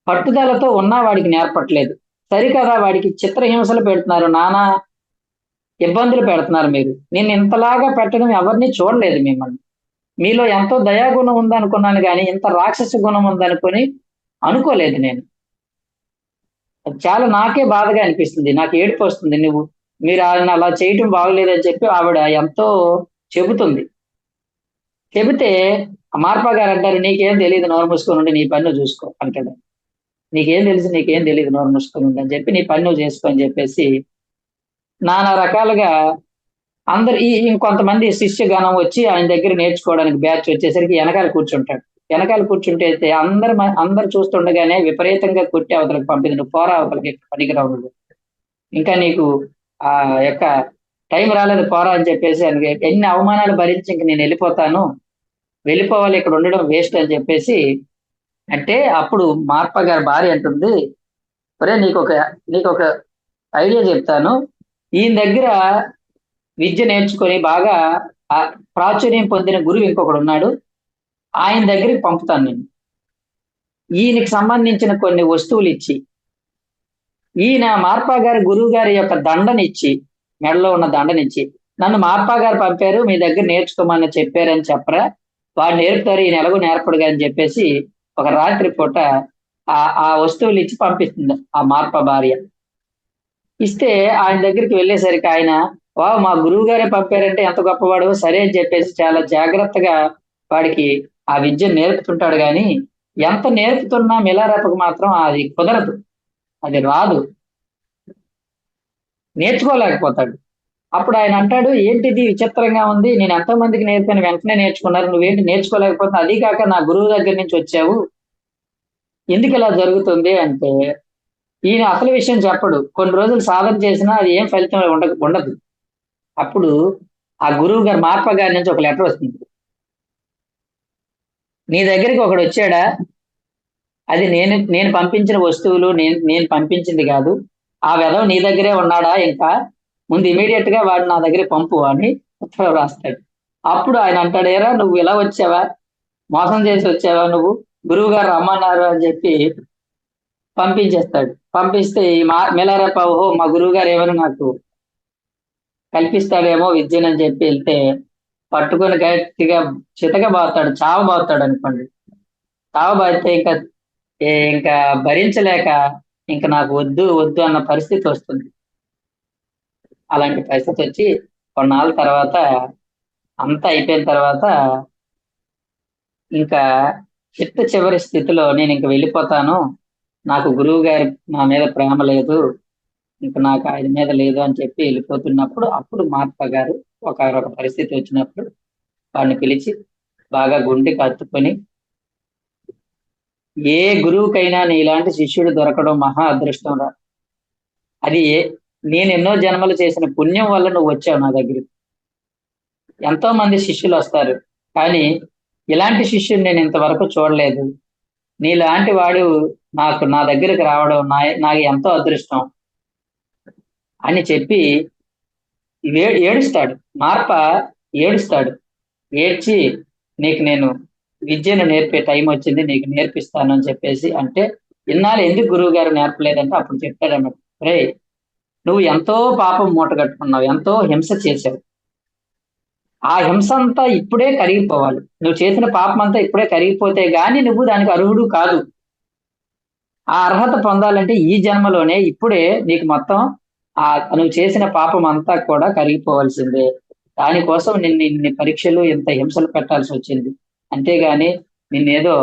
పట్టుదలతో ఉన్నా వాడికి నేర్పట్లేదు. సరికదా వాడికి చిత్రహింసలు పెడుతున్నారు, నానా ఇబ్బందులు పెడుతున్నారు మీరు. నేను ఇంతలాగా పెట్టడం ఎవరిని చూడలేదు మిమ్మల్ని. మీలో ఎంతో దయాగుణం ఉందనుకున్నాను కానీ ఇంత రాక్షస గుణం ఉందనుకొని అనుకోలేదు నేను. చాలా నాకే బాధగా అనిపిస్తుంది, నాకు ఏడుపు వస్తుంది. మీరు ఆయన అలా చేయటం బాగలేదని చెప్పి ఆవిడ ఎంతో చెబుతుంది. చెబితే మార్ప గారు అంటారు, నీకేం తెలియదు, నోరు మూసుకొని ఉండి నీ పని నువ్వు చూసుకో అంటాడు. నీకేం తెలియదు, నోరు మూసుకొని ఉండి అని చెప్పి నీ పని నువ్వు చేసుకో అని చెప్పేసి నానా రకాలుగా అందరు ఇంకొంతమంది శిష్యగణం వచ్చి ఆయన దగ్గర నేర్చుకోవడానికి బ్యాచ్ వచ్చేసరికి వెనకాల కూర్చుంటాడు. వెనకాల కూర్చుంటే అందరు చూస్తుండగానే విపరీతంగా కొట్టి అవతలకు పంపింది, నువ్వు పోరా అవతలకి, పనికిరావు నువ్వు, ఇంకా నీకు ఆ యొక్క టైం రాలేదు పోరా అని చెప్పేసి ఎన్ని అవమానాలు భరించి ఇంక నేను వెళ్ళిపోతాను, వెళ్ళిపోవాలి, ఇక్కడ ఉండడం వేస్ట్ అని చెప్పేసి అంటే అప్పుడు మార్ప గారి భార్య అంటుంది, ఒరే నీకు ఒక ఐడియా చెప్తాను. ఈయన దగ్గర విద్య నేర్చుకొని బాగా ఆ ప్రాచుర్యం పొందిన గురువు ఇంకొకడు ఉన్నాడు, ఆయన దగ్గరికి పంపుతాను నేను. ఈయనకి సంబంధించిన కొన్ని వస్తువులు ఇచ్చి, ఈయన మార్పా గారి గురువు గారి యొక్క దండనిచ్చి, మెడలో ఉన్న దండనిచ్చి, నన్ను మార్పా గారు పంపారు మీ దగ్గర నేర్చుకోమని చెప్పారని చెప్పరా, వాడు నేర్పుతారు, ఈయన ఎలాగో నేర్పడుగా అని చెప్పేసి ఒక రాత్రి పూట ఆ వస్తువులు ఇచ్చి పంపిస్తుంది ఆ మార్ప భార్య. ఇస్తే ఆయన దగ్గరికి వెళ్ళేసరికి ఆయన, వావ్ మా గురువు గారే పంపారంటే ఎంత గొప్పవాడు, సరే అని చెప్పేసి చాలా జాగ్రత్తగా వాడికి ఆ విద్య నేర్పుతుంటాడు. కానీ ఎంత నేర్పుతున్నా మిలారెపకు మాత్రం అది కుదరదు, అది రాదు, నేర్చుకోలేకపోతాడు. అప్పుడు ఆయన అంటాడు, ఏంటిది విచిత్రంగా ఉంది, నేను ఎంతో మందికి నేర్పాను వెంటనే నేర్చుకున్నారు, నువ్వేంటి నేర్చుకోలేకపోతున్నావు, అది కాక నా గురువు దగ్గర నుంచి వచ్చావు, ఎందుకు ఇలా జరుగుతుంది అంటే, ఈయన అసలు విషయం చెప్పడు. కొన్ని రోజులు సాధన చేసినా అది ఏం ఫలితం ఉండదు. అప్పుడు ఆ గురువు గారు మార్ప గారి నుంచి ఒక లెటర్ వస్తుంది, నీ దగ్గరికి ఒకడు వచ్చాడా, అది నేను పంపించిన వస్తువులు నేను పంపించింది కాదు, ఆ వెధవ నీ దగ్గరే ఉన్నాడా, ఇంకా ముందు ఇమీడియట్ గా వాడు నా దగ్గర పంపు అని ఉత్తరం రాస్తాడు. అప్పుడు ఆయన అంటాడు, ఏరా నువ్వు ఇలా వచ్చావా, మోసం చేసి వచ్చావా నువ్వు, గురువు గారు రమ్మన్నారు అని చెప్పి పంపించేస్తాడు. పంపిస్తే ఈ మిలారెప్ప, ఓహో మా గురువు గారు ఏమైనా నాకు కల్పిస్తాడేమో విద్యనని చెప్పి వెళ్తే పట్టుకొని గట్టిగా చితకబాతాడు, చావబాతాడు అనుకోండి. చావబాతే ఇంకా భరించలేక ఇంకా నాకు వద్దు వద్దు అన్న పరిస్థితి వస్తుంది. అలాంటి పరిస్థితి వచ్చి కొన్నాళ్ళ తర్వాత అంతా అయిపోయిన తర్వాత ఇంకా చివరి స్థితిలో నేను ఇంక వెళ్ళిపోతాను, నాకు గురువు గారి నా మీద ప్రేమ లేదు, ఇంకా నాకు ఆయన మీద లేదు అని చెప్పి వెళ్ళిపోతున్నప్పుడు అప్పుడు మహాత్మా గారు ఒక పరిస్థితి వచ్చినప్పుడు వాడిని పిలిచి బాగా గుండెకి హత్తుకొని, ఏ గురువుకైనా నీలాంటి శిష్యుడు దొరకడం మహా అదృష్టం రా, అది నేను ఎన్నో జన్మలు చేసిన పుణ్యం వల్ల నువ్వు వచ్చావు నా దగ్గరికి. ఎంతో మంది శిష్యులు వస్తారు, కానీ ఇలాంటి శిష్యుని నేను ఇంతవరకు చూడలేదు, నీలాంటి వాడు నా దగ్గరికి రావడం నాకు ఎంతో అదృష్టం అని చెప్పి ఏడుస్తాడు. మార్ప ఏడుస్తాడు. ఏడ్చి, నీకు నేను విద్యను నేర్పే టైం వచ్చింది, నీకు నేర్పిస్తాను అని చెప్పేసి అంటే, ఇన్నాళ్ళు ఎందుకు గురువు గారు నేర్పలేదంటే అప్పుడు చెప్తాడన్నమాట, రే నువ్వు ఎంతో పాపం మూట కట్టుకున్నావు, ఎంతో హింస చేశావు, ఆ హింస అంతా ఇప్పుడే కరిగిపోవాలి, నువ్వు చేసిన పాపం అంతా ఇప్పుడే కరిగిపోతే గాని నువ్వు దానికి అర్హుడు కాదు. ఆ అర్హత పొందాలంటే ఈ జన్మలోనే ఇప్పుడే నీకు మొత్తం నువ్వు చేసిన పాపం అంతా కూడా కరిగిపోవాల్సిందే. దానికోసం ఇన్ని పరీక్షలు ఇంత హింసలు పెట్టాల్సి వచ్చింది, అంతేగాని నిన్నేదో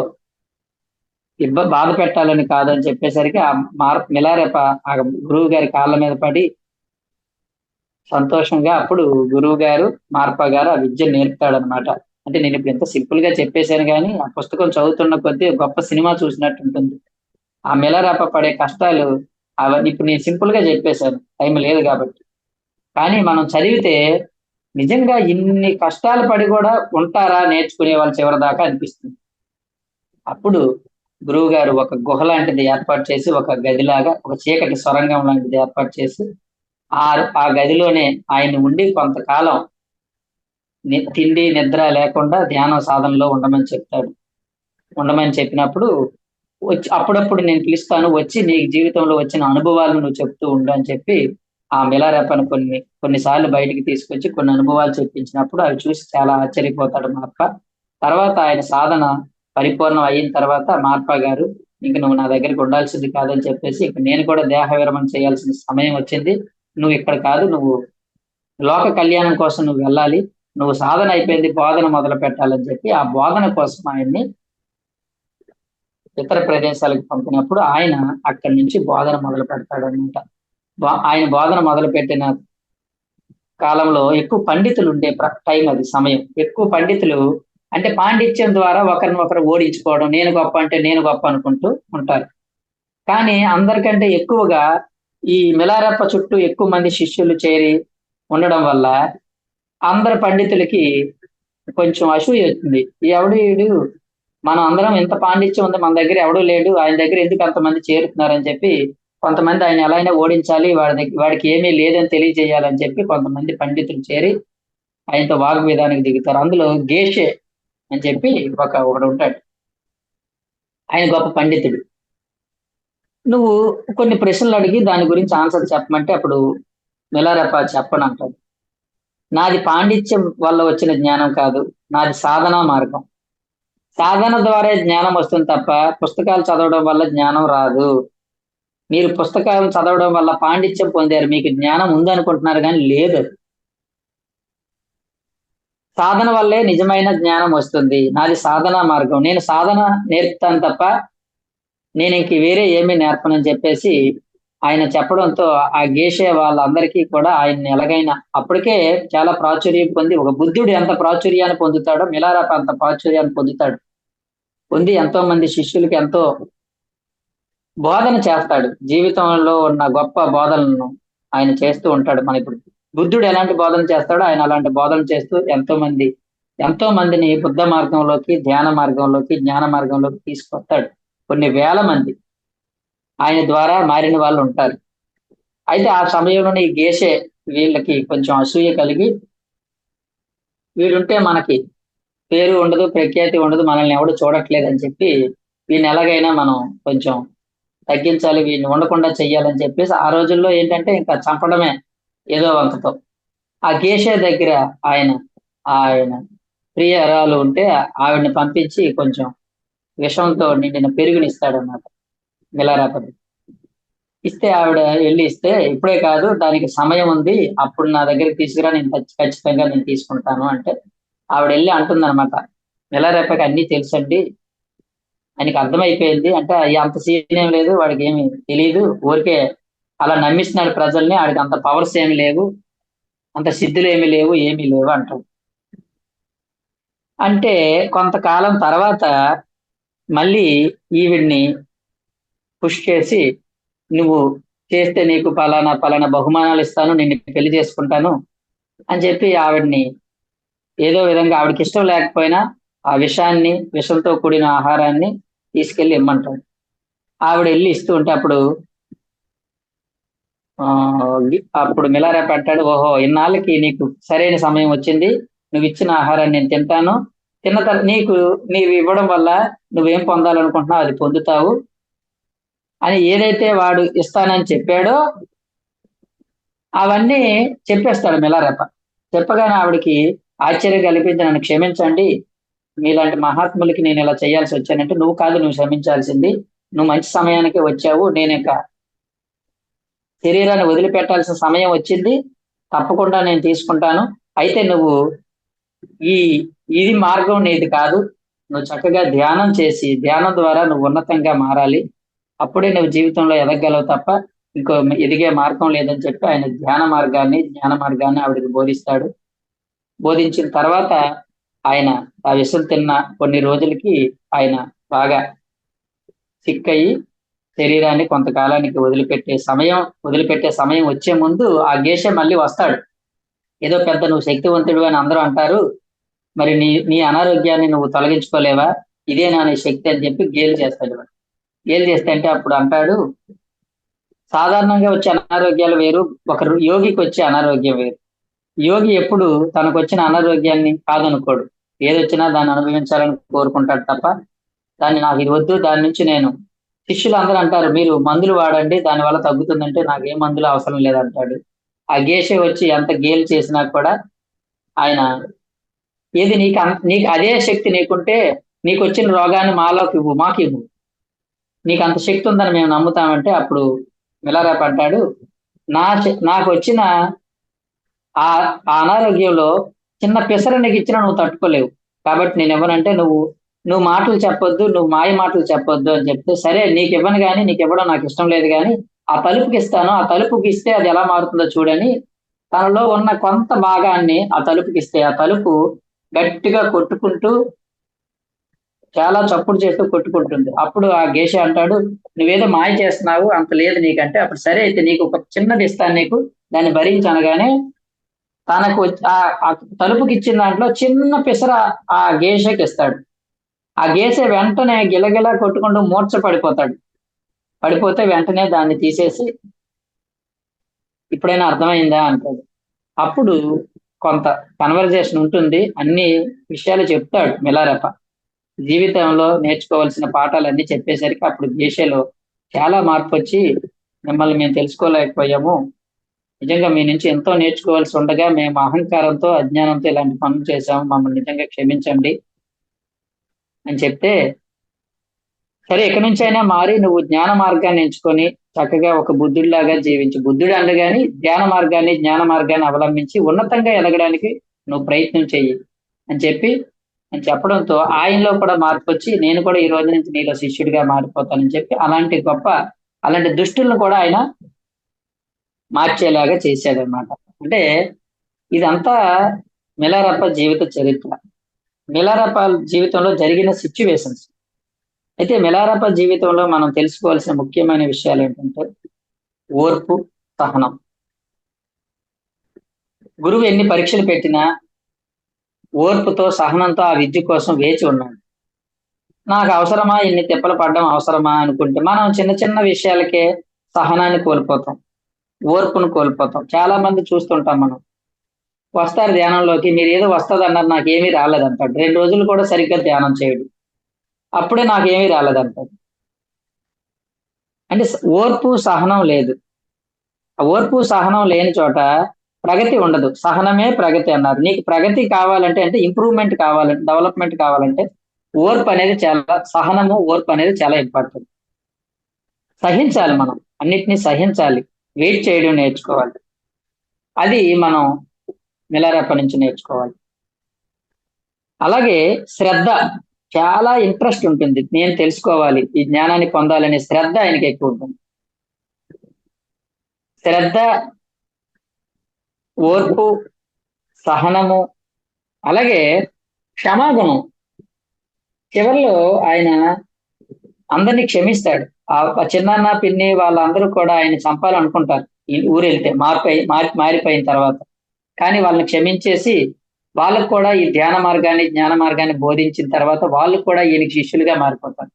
బాధ పెట్టాలని కాదని చెప్పేసరికి ఆ మిలారెప ఆ గురువు గారి కాళ్ళ మీద పడి సంతోషంగా అప్పుడు గురువు గారు మార్ప గారు ఆ విద్య నేర్పుతాడనమాట. అంటే నేను ఇప్పుడు ఎంత సింపుల్ గా చెప్పేశాను, కానీ ఆ పుస్తకం చదువుతున్న కొద్దీ గొప్ప సినిమా చూసినట్టు ఉంటుంది. ఆ మిలారెప పడే కష్టాలు అవన్నీ ఇప్పుడు నేను సింపుల్ గా చెప్పేశాను, టైం లేదు కాబట్టి. కానీ మనం చదివితే నిజంగా ఇన్ని కష్టాలు పడి కూడా ఉంటారా నేర్చుకునే వాళ్ళు చివరి దాకా అనిపిస్తుంది. అప్పుడు గురువు గారు ఒక గుహ లాంటిది ఏర్పాటు చేసి, ఒక గదిలాగా ఒక చీకటి సొరంగం లాంటిది ఏర్పాటు చేసి ఆ గదిలోనే ఆయన ఉండి కొంతకాలం తిండి నిద్ర లేకుండా ధ్యాన సాధనలో ఉండమని చెప్పినప్పుడు అప్పుడప్పుడు నేను పిలుస్తాను, వచ్చి నీ జీవితంలో వచ్చిన అనుభవాలను నువ్వు చెప్తూ ఉండు అని చెప్పి ఆ మిలారెపను కొన్నిసార్లు బయటికి తీసుకొచ్చి కొన్ని అనుభవాలు చెప్పించినప్పుడు అవి చూసి చాలా ఆశ్చర్యపోతాడు మార్ప. తర్వాత ఆయన సాధన పరిపూర్ణం అయిన తర్వాత మార్ప గారు, ఇంక నువ్వు నా దగ్గరికి ఉండాల్సింది కాదని చెప్పేసి, ఇక నేను కూడా దేహ విరమణ చేయాల్సిన సమయం వచ్చింది, నువ్వు ఇక్కడ కాదు, నువ్వు లోక కళ్యాణం కోసం నువ్వు వెళ్ళాలి, నువ్వు సాధన అయిపోయింది, బోధన మొదలు పెట్టాలని చెప్పి ఆ బోధన కోసం ఆయన్ని ఇతర ప్రదేశాలకు పంపినప్పుడు ఆయన అక్కడి నుంచి బోధన మొదలు పెడతాడు అనమాట. ఆయన బోధన మొదలు పెట్టిన కాలంలో ఎక్కువ పండితులు ఉండే టైం, అది సమయం. ఎక్కువ పండితులు అంటే పాండిత్యం ద్వారా ఒకరినొకరు ఓడించుకోవడం, నేను గొప్ప అంటే నేను గొప్ప అనుకుంటూ ఉంటారు. కానీ అందరికంటే ఎక్కువగా ఈ మిలారెప్ప చుట్టూ ఎక్కువ మంది శిష్యులు చేరి ఉండడం వల్ల అందరు పండితులకి కొంచెం అసూయ వచ్చింది. ఎవడు వీడు, మనం అందరం ఇంత పాండిత్యం ఉంది మన దగ్గర, ఎవడూ లేడు, ఆయన దగ్గర ఎందుకు అంతమంది చేరుతున్నారని చెప్పి కొంతమంది ఆయన ఎలా అయినా ఓడించాలి, వాడికి ఏమీ లేదని తెలియజేయాలని చెప్పి కొంతమంది పండితులు చేరి ఆయనతో వాగ్వేదానికి దిగుతారు. అందులో గేషే అని చెప్పి ఒకడు ఉంటాడు. ఆయన గొప్ప పండితుడు. నువ్వు కొన్ని ప్రశ్నలు అడిగి దాని గురించి ఆన్సర్ చెప్పమంటే అప్పుడు మిలారెప్ప చెప్పను అంటాడు. నాది పాండిత్యం వల్ల వచ్చిన జ్ఞానం కాదు, నాది సాధనా మార్గం. సాధన ద్వారా జ్ఞానం వస్తుంది తప్ప పుస్తకాలు చదవడం వల్ల జ్ఞానం రాదు. మీరు పుస్తకాలు చదవడం వల్ల పాండిత్యం పొందారు, మీకు జ్ఞానం ఉందనుకుంటున్నారు కానీ లేదు. సాధన వల్లే నిజమైన జ్ఞానం వస్తుంది. నాది సాధనా మార్గం, నేను సాధన నేర్పుతాను తప్ప నేను ఇంక వేరే ఏమీ నేర్పనని చెప్పేసి ఆయన చెప్పడంతో ఆ గేషే వాళ్ళందరికీ కూడా ఆయన్ని ఎలాగైనా, అప్పటికే చాలా ప్రాచుర్యం పొంది, ఒక బుద్ధుడు ఎంత ప్రాచుర్యాన్ని పొందుతాడో మిలారెప్ప అంత ప్రాచుర్యాన్ని పొందుతాడు. పొంది ఎంతో మంది శిష్యులకి ఎంతో బోధన చేస్తాడు. జీవితంలో ఉన్న గొప్ప బోధనలను ఆయన చేస్తూ ఉంటాడు. మన ఇప్పుడు బుద్ధుడు ఎలాంటి బోధన చేస్తాడో ఆయన అలాంటి బోధన చేస్తూ ఎంతో మందిని బుద్ధ మార్గంలోకి, ధ్యాన మార్గంలోకి, జ్ఞాన మార్గంలోకి తీసుకొస్తాడు. కొన్ని వేల మంది ఆయన ద్వారా మారిన వాళ్ళు ఉంటారు. అయితే ఆ సమయంలోనే ఈ గేషే వీళ్ళకి కొంచెం అసూయ కలిగి, వీడుంటే మనకి పేరు ఉండదు, ప్రఖ్యాతి ఉండదు, మనల్ని ఎవడు చూడట్లేదని చెప్పి వీడిని ఎలాగైనా మనం కొంచెం తగ్గించాలి, వీడిని ఉండకుండా చెయ్యాలని చెప్పేసి ఆ రోజుల్లో ఏంటంటే ఇంకా చంపడమే ఏదో వంకతో. ఆ గేషే దగ్గర ఆయన ఆయన ప్రియరాలు ఉంటే ఆవిడని పంపించి కొంచెం విషంతో నిండిన పెరుగునిస్తాడన్నమాట మిలారెప్పకి. ఇస్తే ఆవిడ వెళ్ళి ఇస్తే, ఇప్పుడే కాదు దానికి సమయం ఉంది, అప్పుడు నా దగ్గరికి తీసుకురా, నేను ఖచ్చితంగా నేను తీసుకుంటాను అంటే ఆవిడ వెళ్ళి అంటుందన్నమాట, మిలారెప్పకి అన్నీ తెలుసండి, ఆయనకి అర్థమైపోయింది అంటే అంత సీన్ ఏం లేదు, వాడికి ఏమి తెలియదు, ఊరికే అలా నమ్మిస్తున్నాడు ప్రజల్ని, ఆడికి అంత పవర్స్ ఏమి లేవు, అంత సిద్ధులు ఏమీ లేవు అంటాడు. అంటే కొంతకాలం తర్వాత మళ్ళీ ఈవిడ్ని పుష్ చేసి, నువ్వు చేస్తే నీకు పలానా బహుమానాలు ఇస్తాను, నిన్ను పెళ్లి చేసుకుంటాను అని చెప్పి ఆవిడ్ని ఏదో విధంగా, ఆవిడకి ఇష్టం లేకపోయినా ఆ విషంతో కూడిన ఆహారాన్ని తీసుకెళ్లి ఇమ్మంటాడు. ఆవిడ వెళ్ళి ఇస్తూ ఉంటే అప్పుడు మిలారెప్ప అంటాడు, ఓహో ఇన్నాళ్ళకి నీకు సరైన సమయం వచ్చింది, నువ్వు ఇచ్చిన ఆహారాన్ని నేను తింటాను, తిన్న తర్వాత నీవు ఇవ్వడం వల్ల నువ్వేం పొందాలనుకుంటున్నావు అది పొందుతావు అని ఏదైతే వాడు ఇస్తానని చెప్పాడో అవన్నీ చెప్పేస్తాడు మిలారెప్ప. చెప్పగానే ఆవిడకి ఆశ్చర్యం కల్పించి, నన్ను క్షమించండి, మీలాంటి మహాత్ములకి నేను ఇలా చేయాల్సి వచ్చానంటే, నువ్వు కాదు నువ్వు క్షమించాల్సింది, నువ్వు మంచి సమయానికి వచ్చావు, నేను ఇక శరీరాన్ని వదిలిపెట్టాల్సిన సమయం వచ్చింది, తప్పకుండా నేను తీసుకుంటాను. అయితే నువ్వు ఈ ఇది మార్గం నీది కాదు, నువ్వు చక్కగా ధ్యానం చేసి ధ్యానం ద్వారా నువ్వు ఉన్నతంగా మారాలి, అప్పుడే నువ్వు జీవితంలో ఎదగలవు తప్ప ఇంకో ఎదిగే మార్గం లేదని చెప్పి ఆయన జ్ఞాన మార్గాన్ని ఆవిడకి బోధిస్తాడు. బోధించిన తర్వాత ఆయన ఆ విషం తిన్న కొన్ని రోజులకి ఆయన బాగా సిక్ అయ్యి శరీరాన్ని కొంతకాలానికి వదిలిపెట్టే సమయం వచ్చే ముందు ఆ గేషే మళ్ళీ వస్తాడు. ఏదో పెద్ద నువ్వు శక్తివంతుడు అని అందరూ అంటారు, మరి నీ అనారోగ్యాన్ని నువ్వు తొలగించుకోలేవా, ఇదేనా నీ శక్తి అని చెప్పి గేలు చేస్తాడు. గేలు చేస్తే అంటే అప్పుడు అంటాడు, సాధారణంగా వచ్చే అనారోగ్యాలు వేరు, ఒక యోగికి వచ్చే అనారోగ్యం వేరు. యోగి ఎప్పుడు తనకు వచ్చిన అనారోగ్యాన్ని కాదనుకోడు, ఏదొచ్చినా దాన్ని అనుభవించాలని కోరుకుంటాడు తప్ప దాన్ని నాకు ఇది వద్దు, దాని నుంచి నేను, శిష్యులు అందరూ అంటారు మీరు మందులు వాడండి దానివల్ల తగ్గుతుందంటే నాకు ఏ మందులు అవసరం లేదంటాడు. ఆ గేషే వచ్చి ఎంత గేలు చేసినా కూడా ఆయన, ఏది నీకు అదే శక్తి నీకుంటే నీకు వచ్చిన రోగాన్ని మాకు ఇవ్వు, నీకు అంత శక్తి ఉందని మేము నమ్ముతామంటే అప్పుడు మిలారెప్ప అంటాడు, నాకు వచ్చిన ఆ అనారోగ్యంలో చిన్న పిసర నీకు ఇచ్చినా నువ్వు తట్టుకోలేవు, కాబట్టి నేను ఇవ్వనంటే నువ్వు మాటలు చెప్పొద్దు, నువ్వు మాయ మాటలు చెప్పొద్దు అని చెప్తే, సరే నీకు ఇవ్వను కానీ, నీకు ఇవ్వడం నాకు ఇష్టం లేదు కానీ ఆ తలుపుకి ఇస్తాను, ఆ తలుపుకి ఇస్తే అది ఎలా మారుతుందో చూడని తనలో ఉన్న కొంత భాగాన్ని ఆ తలుపుకి ఇస్తే ఆ తలుపు గట్టిగా కొట్టుకుంటూ చాలా చప్పుడు చేస్తూ కొట్టుకుంటుంది. అప్పుడు ఆ గేష అంటాడు, నువ్వేదో మాయ చేస్తున్నావు, అంత లేదు నీకంటే, అప్పుడు సరే అయితే నీకు ఒక చిన్నది ఇస్తాను, నీకు దాన్ని భరించనగానే తనకు ఆ తలుపుకి ఇచ్చిన దాంట్లో చిన్న పిసర ఆ గేసెకి ఇస్తాడు. ఆ గేసె వెంటనే గిలగిలా కొట్టుకుంటూ మూర్ఛ పడిపోతాడు. పడిపోతే వెంటనే దాన్ని తీసేసి ఇప్పుడైనా అర్థమైందా అంటాడు. అప్పుడు కొంత కన్వర్జేషన్ ఉంటుంది. అన్ని విషయాలు చెప్తాడు మిలారెప్ప. జీవితంలో నేర్చుకోవాల్సిన పాఠాలన్నీ చెప్పేసరికి అప్పుడు గేషెలో చాలా మార్పు వచ్చి, మిమ్మల్ని మేము తెలుసుకోలేకపోయాము. నిజంగా మీ నుంచి ఎంతో నేర్చుకోవాల్సి ఉండగా మేము అహంకారంతో, అజ్ఞానంతో ఇలాంటి పనులు చేశాము. మమ్మల్ని నిజంగా క్షమించండి అని చెప్తే, సరే ఇక నుంచి అయినా మారి నువ్వు జ్ఞాన మార్గాన్ని ఎంచుకొని చక్కగా ఒక బుద్ధుడిలాగా జీవించు. బుద్ధుడు అనగాని ధ్యాన మార్గాన్ని, జ్ఞాన మార్గాన్ని అవలంబించి ఉన్నతంగా ఎదగడానికి నువ్వు ప్రయత్నం చెయ్యి అని చెప్పడంతో ఆయనలో కూడా మార్పు వచ్చి, నేను కూడా ఈ రోజు నుంచి నీలో శిష్యుడిగా మారిపోతానని చెప్పి అలాంటి దుష్టులను కూడా ఆయన మార్చేలాగా చేశాడనమాట. అంటే ఇదంతా మిలారెప్ప జీవిత చరిత్ర. మిలారెప్ప జీవితంలో జరిగిన సిచ్యువేషన్స్. అయితే మిలారెప్ప జీవితంలో మనం తెలుసుకోవాల్సిన ముఖ్యమైన విషయాలు ఏంటంటే ఓర్పు, సహనం. గురువు ఎన్ని పరీక్షలు పెట్టినా ఓర్పుతో, సహనంతో ఆ విద్య కోసం వేచి ఉన్నాడు. నాకు అవసరమా, ఇన్ని తిప్పలు పడడం అవసరమా అనుకుంటే మనం చిన్న చిన్న విషయాలకే సహనాన్ని కోల్పోతాం, ఓర్పును కోల్పోతాం. చాలా మంది చూస్తుంటాం మనం. వస్తారు ధ్యానంలోకి, మీరు ఏదో వస్తుంది అన్నారు, నాకేమీ రాలేదంటాడు. 2 రోజులు కూడా సరిగ్గా ధ్యానం చేయడు, అప్పుడే నాకేమీ రాలేదంటాడు. అంటే ఓర్పు, సహనం లేదు. ఆ ఓర్పు, సహనం లేని చోట ప్రగతి ఉండదు. సహనమే ప్రగతి అన్నారు. నీకు ప్రగతి కావాలంటే, అంటే ఇంప్రూవ్మెంట్ కావాలంటే, డెవలప్మెంట్ కావాలంటే సహనము, ఓర్పు అనేది చాలా ఇంపార్టెంట్. సహించాలి, మనం అన్నిటినీ సహించాలి, వెయిట్ చేయడం నేర్చుకోవాలి. అది మనం మిలారెప్ప నుంచి నేర్చుకోవాలి. అలాగే శ్రద్ధ, చాలా ఇంట్రెస్ట్ ఉంటుంది. నేను తెలుసుకోవాలి, ఈ జ్ఞానాన్ని పొందాలనే శ్రద్ధ ఆయనకి ఎక్కువ ఉంటుంది. శ్రద్ధ, ఓర్పు, సహనము, అలాగే క్షమాగుణం. చివరిలో ఆయన అందరినీ క్షమిస్తాడు. ఆ చిన్నాన్న, పిన్ని వాళ్ళందరూ కూడా ఆయన చంపాలనుకుంటారు ఈ ఊరు వెళ్తే, మారిపోయిన తర్వాత. కానీ వాళ్ళని క్షమించేసి వాళ్ళకు కూడా ఈ ధ్యాన మార్గాన్ని, జ్ఞాన మార్గాన్ని బోధించిన తర్వాత వాళ్ళు కూడా ఈయనకి శిష్యులుగా మారిపోతారు.